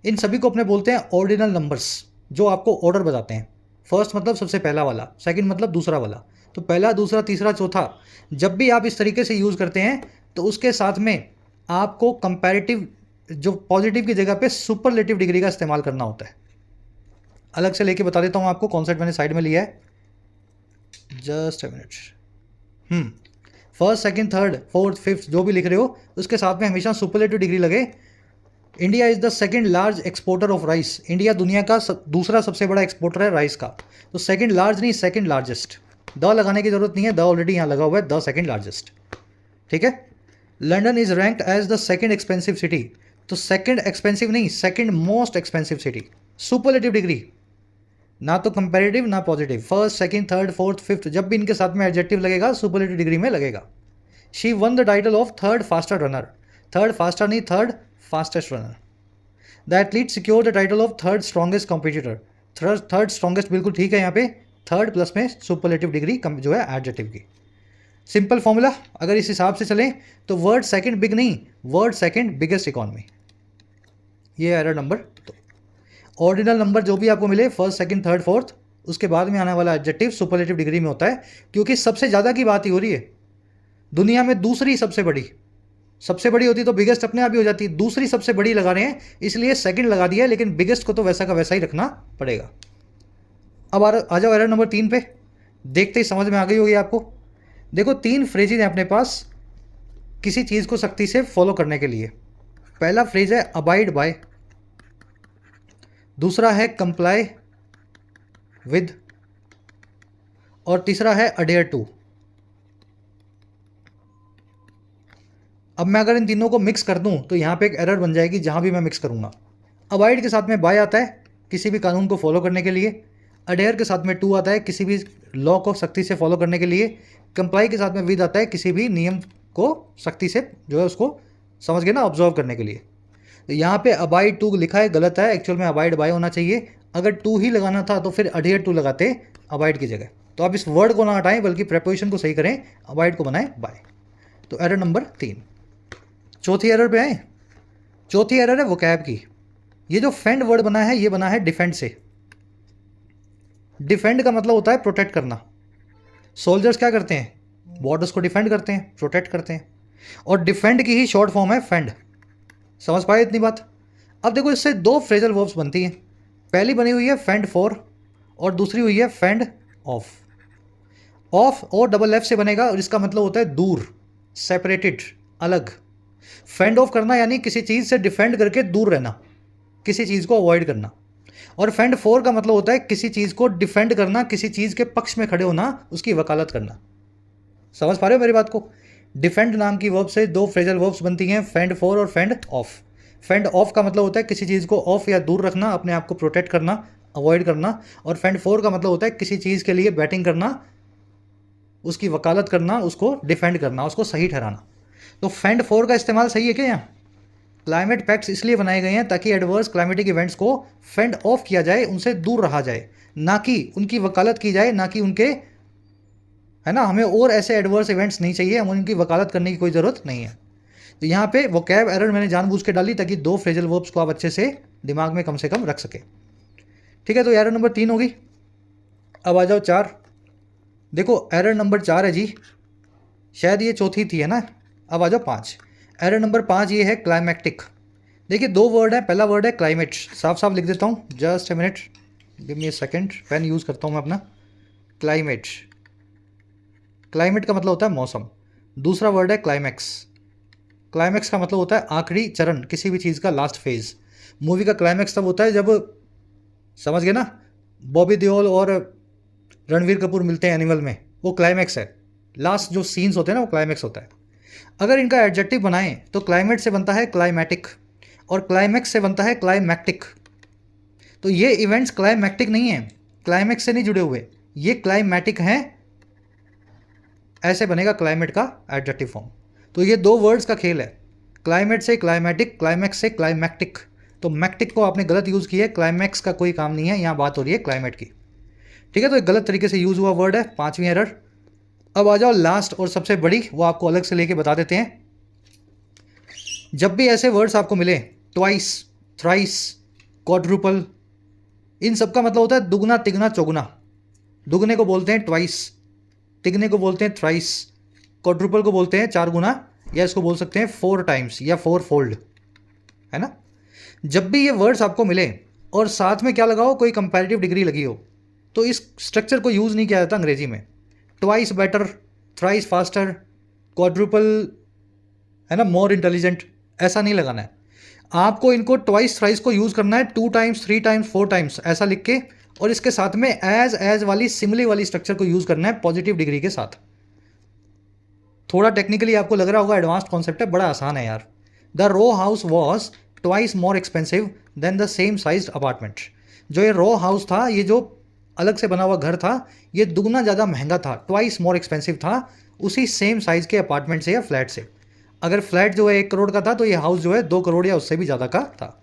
इन सभी को अपने बोलते हैं ऑर्डिनल नंबर्स, जो आपको ऑर्डर बताते हैं। फर्स्ट मतलब सबसे पहला वाला, सेकंड मतलब दूसरा वाला। तो पहला, दूसरा, तीसरा, चौथा, जब भी आप इस तरीके से यूज़ करते हैं तो उसके साथ में आपको कंपैरेटिव, जो पॉजिटिव की जगह पे सुपरलेटिव डिग्री का इस्तेमाल करना होता है। अलग से लेके बता देता हूँ आपको, कॉन्सेप्ट मैंने साइड में लिया है, just a minute. First, second, third, fourth, fifth जो भी लिख रहे हो उसके साथ में हमेशा सुपरलेटिव डिग्री लगे। India is the second large exporter of rice. India दुनिया का दूसरा सबसे बड़ा एक्सपोर्टर है राइस का। तो सेकंड लार्ज नहीं, सेकंड लार्जेस्ट। द लगाने की जरूरत नहीं है, द ऑलरेडी यहाँ लगा हुआ है, द सेकंड लार्जेस्ट। ठीक है। London is ranked as the second expensive city. तो सेकंड एक्सपेंसिव नहीं, second most expensive city. Superlative degree, ना तो कंपैरेटिव ना positive. First, second, third, fourth, fifth, जब भी इनके साथ में एडजेक्टिव लगेगा सुपरलेटिव डिग्री में लगेगा। She won the title of third faster runner. Third faster नहीं, third fastest runner. The athlete secure the title of third strongest competitor. Third strongest बिल्कुल ठीक है, यहाँ पे थर्ड प्लस में सुपरलेटिव डिग्री जो है एडजेक्टिव की। सिंपल फॉर्मूला, अगर इस हिसाब से चलें तो वर्ड सेकंड बिग नहीं, वर्ड सेकंड बिगेस्ट इकॉनमी। ये एरर नंबर 2। ऑर्डिनल नंबर जो भी आपको मिले, फर्स्ट, सेकंड, थर्ड, फोर्थ, उसके बाद में आने वाला एडजेक्टिव सुपरलेटिव डिग्री में होता है, क्योंकि सबसे ज़्यादा की बात ही हो रही है। दुनिया में दूसरी सबसे बड़ी होती तो बिगेस्ट अपने आप ही हो जाती। दूसरी सबसे बड़ी लगा रहे हैं इसलिए सेकंड लगा दिया है, लेकिन बिगेस्ट को तो वैसा का वैसा ही रखना पड़ेगा। अब आ जाओ एरर नंबर 3 पे। देखते ही समझ में आ गई होगी आपको। देखो 3 फ्रेजेज हैं अपने पास किसी चीज़ को सख्ती से फॉलो करने के लिए। पहला फ्रेज है अबाइड बाय, दूसरा है कंप्लाई विद, और तीसरा है अडेयर टू। अब मैं अगर इन तीनों को मिक्स कर दूं तो यहां पे एक एरर बन जाएगी जहां भी मैं मिक्स करूंगा। अबाइड के साथ में बाय आता है किसी भी कानून को फॉलो करने के लिए, अडेयर के साथ में टू आता है किसी भी लॉ को सख्ती से फॉलो करने के लिए, कंप्लाई के साथ में विद आता है किसी भी नियम को सख्ती से जो है उसको समझ गए ना, ऑब्जर्व करने के लिए। तो यहाँ पे अबाइड टू लिखा है, गलत है, एक्चुअल में अबाइड बाय होना चाहिए। अगर टू ही लगाना था तो फिर अडियर टू लगाते अबाइड की जगह। तो आप इस वर्ड को ना हटाएं बल्कि प्रेपोजिशन को सही करें, अबाइड को बनाएं बाय। तो एरर नंबर 3। चौथी एरर पे आए। चौथी एरर है वोकैब की। ये जो फेंड वर्ड बना है ये बना है डिफेंड से। डिफेंड का मतलब होता है प्रोटेक्ट करना। सोल्जर्स क्या करते हैं, बॉर्डर्स को डिफेंड करते हैं, प्रोटेक्ट करते हैं, और डिफेंड की ही शॉर्ट फॉर्म है फेंड। समझ पाए इतनी बात। अब देखो इससे दो फ्रेजल वर्ब्स बनती हैं। पहली बनी हुई है फेंड फॉर और दूसरी हुई है फेंड ऑफ। ऑफ और डबल एफ से बनेगा और इसका मतलब होता है दूर, सेपरेटेड, अलग। फेंड ऑफ करना यानी किसी चीज़ से डिफेंड करके दूर रहना, किसी चीज़ को अवॉइड करना। और फेंड फॉर का मतलब होता है किसी चीज़ को डिफेंड करना, किसी चीज़ के पक्ष में खड़े होना, उसकी वकालत करना। समझ पा रहे हो मेरी बात को। डिफेंड नाम की वर्ब से दो फ्रेजल वर्ब्स बनती हैं, फेंड फॉर और फेंड ऑफ। फेंड ऑफ का मतलब होता है किसी चीज़ को ऑफ या दूर रखना, अपने आप को प्रोटेक्ट करना, अवॉइड करना। और फेंड फॉर का मतलब होता है किसी चीज़ के लिए बैटिंग करना, उसकी वकालत करना, उसको डिफेंड करना, उसको सही ठहराना। तो फेंड फॉर का इस्तेमाल सही है क्या यहाँ। क्लाइमेट पैक्ट्स इसलिए बनाए गए हैं ताकि एडवर्स क्लाइमेटिक इवेंट्स को फेंड ऑफ किया जाए, उनसे दूर रहा जाए, ना कि उनकी वकालत की जाए, ना कि उनके, है ना, हमें और ऐसे एडवर्स इवेंट्स नहीं चाहिए, हमें उनकी वकालत करने की कोई ज़रूरत नहीं है। तो यहाँ पे वोकैब एरर मैंने जानबूझ के डाली ताकि दो फ्रेजल वर्ब्स को आप अच्छे से दिमाग में कम से कम रख सके। ठीक है, तो एरर नंबर 3 होगी। अब आ जाओ 4। देखो एरर नंबर 4 है जी, शायद ये चौथी थी, है ना। अब आ जाओ 5। एरर नंबर 5 ये है क्लाइमैक्टिक। देखिए दो वर्ड है, पहला वर्ड है क्लाइमेट, साफ साफ लिख देता हूँ, just a minute, give me a second, pen use करता हूँ मैं अपना। क्लाइमेट, क्लाइमेट का मतलब होता है मौसम। दूसरा वर्ड है क्लाइमैक्स। क्लाइमैक्स का मतलब होता है आखिरी चरण, किसी भी चीज़ का लास्ट फेज। मूवी का क्लाइमैक्स तब होता है जब, समझ गए ना, बॉबी देओल और रणवीर कपूर मिलते हैं एनिमल में, वो क्लाइमैक्स है। लास्ट जो सीन्स होते हैं ना वो क्लाइमैक्स होता है। अगर इनका एडजेक्टिव बनाएं तो क्लाइमेट से बनता है क्लाइमैटिक और क्लाइमैक्स से बनता है क्लाइमैक्टिक। तो ये इवेंट्स क्लाइमैक्टिक नहीं है, क्लाइमैक्स से नहीं जुड़े हुए, ये क्लाइमैटिक हैं, ऐसे बनेगा क्लाइमेट का एडजेक्टिव फॉर्म। तो ये दो वर्ड्स का खेल है, क्लाइमेट से क्लाइमैटिक, क्लाइमैक्स से क्लाइमैक्टिक। तो मैक्टिक को आपने गलत यूज़ किया है, क्लाइमैक्स का कोई काम नहीं है, यहाँ बात हो रही है क्लाइमेट की। ठीक है, तो एक गलत तरीके से यूज़ हुआ वर्ड है, 5वीं एरर। अब आ जाओ लास्ट और सबसे बड़ी, वो आपको अलग से लेके बता देते हैं। जब भी ऐसे वर्ड्स आपको मिले, ट्वाइस, थ्राइस, क्वाड्रुपल, इन सब का मतलब होता है दुगना, तिगना, चौगुना। दुगने को बोलते हैं ट्वाइस, तिगने को बोलते हैं थ्राइस, क्वाड्रुपल को बोलते हैं 4 गुना, या इसको बोल सकते हैं 4 टाइम्स या 4 फोल्ड, है ना। जब भी ये वर्ड्स आपको मिले और साथ में क्या लगाओ, कोई कंपैरेटिव डिग्री लगी हो, तो इस स्ट्रक्चर को यूज़ नहीं किया जाता अंग्रेजी में। Twice better, thrice faster, quadruple, है ना, मोर इंटेलिजेंट, ऐसा नहीं लगाना है आपको। इनको ट्वाइस थ्राइस को यूज़ करना है 2 टाइम्स, 3 टाइम्स, 4 टाइम्स ऐसा लिख के, और इसके साथ में एज वाली सिमिली वाली स्ट्रक्चर को यूज़ करना है पॉजिटिव डिग्री के साथ। थोड़ा टेक्निकली आपको लग रहा होगा, एडवांस्ड कॉन्सेप्ट है, बड़ा आसान है यार। The row house was twice more expensive than the same size apartment. जो ये रो हाउस था, ये जो अलग से बना हुआ घर था, ये दुगना ज़्यादा महंगा था, ट्वाइस मोर एक्सपेंसिव था उसी सेम साइज़ के अपार्टमेंट से या फ्लैट से। अगर फ्लैट जो है 1 करोड़ का था तो ये हाउस जो है 2 करोड़ या उससे भी ज़्यादा का था।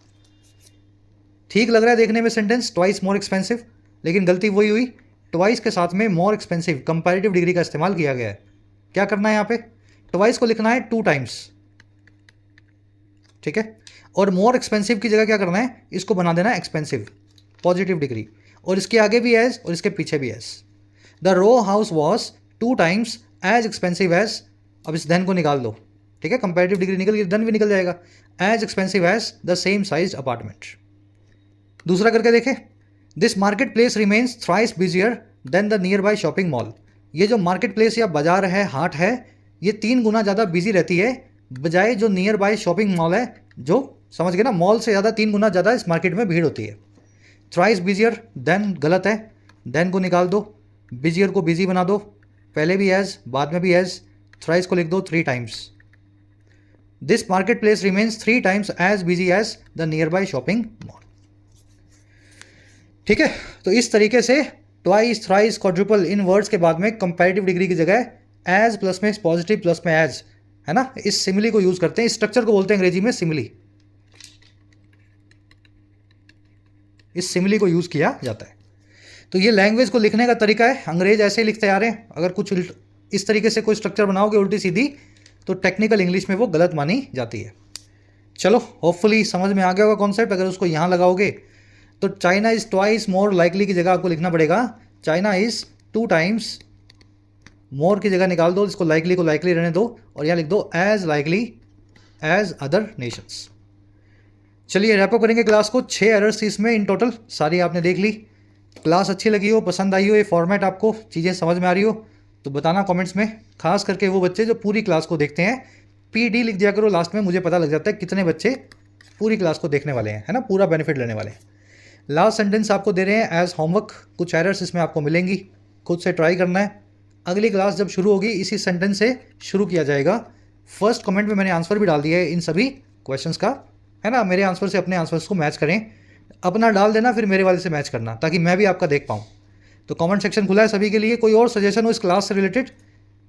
ठीक लग रहा है देखने में सेंटेंस, ट्वाइस मोर एक्सपेंसिव, लेकिन गलती वही हुई, ट्वाइस के साथ में मोर एक्सपेंसिव कंपैरेटिव डिग्री का इस्तेमाल किया गया है। क्या करना है यहाँ पे, ट्वाइस को लिखना है 2 टाइम्स, ठीक है, और मोर एक्सपेंसिव की जगह क्या करना है, इसको बना देना है एक्सपेंसिव, पॉजिटिव डिग्री, और इसके आगे भी एज और इसके पीछे भी as. The row house was 2 times as expensive as, अब इस देन को निकाल दो, ठीक है, कंपैरेटिव डिग्री निकल गई, देन भी निकल जाएगा, as expensive as the same size apartment. दूसरा करके देखें, this market place remains thrice busier than the nearby shopping mall. ये जो मार्केट प्लेस या बाजार है, हाट है, ये 3 गुना ज़्यादा बिजी रहती है बजाय जो नियर बाय शॉपिंग मॉल है, जो समझ गए ना, मॉल से ज़्यादा 3 गुना ज़्यादा इस मार्केट में भीड़ होती है। थ्राइस बिजियर, देन गलत है, देन को निकाल दो, बिजियर को बिजी बना दो, पहले भी एज बाद में भी एज, थ्राइस को लिख दो 3 times. This market place remains 3 times as busy as the nearby shopping mall. ठीक है, तो इस तरीके से ट्वाइस, थ्राइस, क्वाड्रुपल, इन वर्ड्स के बाद में कंपैरेटिव डिग्री की जगह एज प्लस में पॉजिटिव प्लस में एज, है ना, इस सिमिली को यूज़ करते हैं। इस स्ट्रक्चर को बोलते हैं अंग्रेजी में सिमिली। इस सिमिली को यूज़ किया जाता है। तो ये लैंग्वेज को लिखने का तरीका है। अंग्रेज ऐसे ही लिखते आ रहे हैं। अगर कुछ इस तरीके से कोई स्ट्रक्चर बनाओगे उल्टी सीधी, तो टेक्निकल इंग्लिश में वो गलत मानी जाती है। चलो, होपफुली समझ में आ गया होगा कॉन्सेप्ट। अगर उसको यहाँ लगाओगे तो China is twice more likely की जगह आपको लिखना पड़ेगा चाइना इज़ 2 टाइम्स मोर की जगह निकाल दो, इसको लाइकली को लाइकली रहने दो और यहाँ लिख दो as likely as other nations. चलिए रैपअप करेंगे क्लास को। 6 एरर्स थी इसमें इन टोटल, सारी आपने देख ली। क्लास अच्छी लगी हो, पसंद आई हो, ये फॉर्मेट आपको चीज़ें समझ में आ रही हो तो बताना कमेंट्स में। खास करके वो बच्चे जो पूरी क्लास को देखते हैं, PD लिख दिया करो लास्ट में, मुझे पता लग जाता है कितने बच्चे पूरी क्लास को देखने वाले हैं, है ना, पूरा बेनिफिट लेने वाले हैं। लास्ट सेंटेंस आपको दे रहे हैं एज होमवर्क। कुछ एरर्स इसमें आपको मिलेंगी, खुद से ट्राई करना है। अगली क्लास जब शुरू होगी इसी सेंटेंस से शुरू किया जाएगा। फर्स्ट कमेंट में मैंने आंसर भी डाल दिया है इन सभी क्वेश्चंस का, है ना। मेरे आंसर से अपने आंसर्स को मैच करें, अपना डाल देना, फिर मेरे वाले से मैच करना, ताकि मैं भी आपका देख पाऊँ। तो कमेंट सेक्शन खुला है सभी के लिए। कोई और सजेशन हो इस क्लास से related,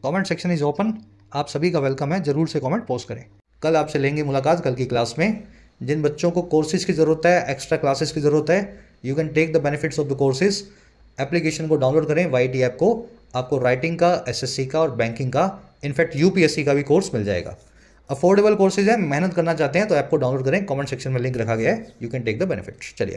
comment section is open, आप सभी का वेलकम है, ज़रूर से कमेंट पोस्ट करें। कल आपसे लेंगे मुलाकात कल की क्लास में। जिन बच्चों को कोर्सेज की ज़रूरत है, एक्स्ट्रा क्लासेस की ज़रूरत है, you can take the benefits of the courses. Application को डाउनलोड करें, YT ऐप को। आपको राइटिंग का, SSC का और बैंकिंग का, इनफैक्ट UPSC का भी कोर्स मिल जाएगा। अफोर्डेबल कोर्सेज है, मेहनत करना चाहते हैं तो ऐप को डाउनलोड करें। कमेंट सेक्शन में लिंक रखा गया है, you can take the benefit. चलिए।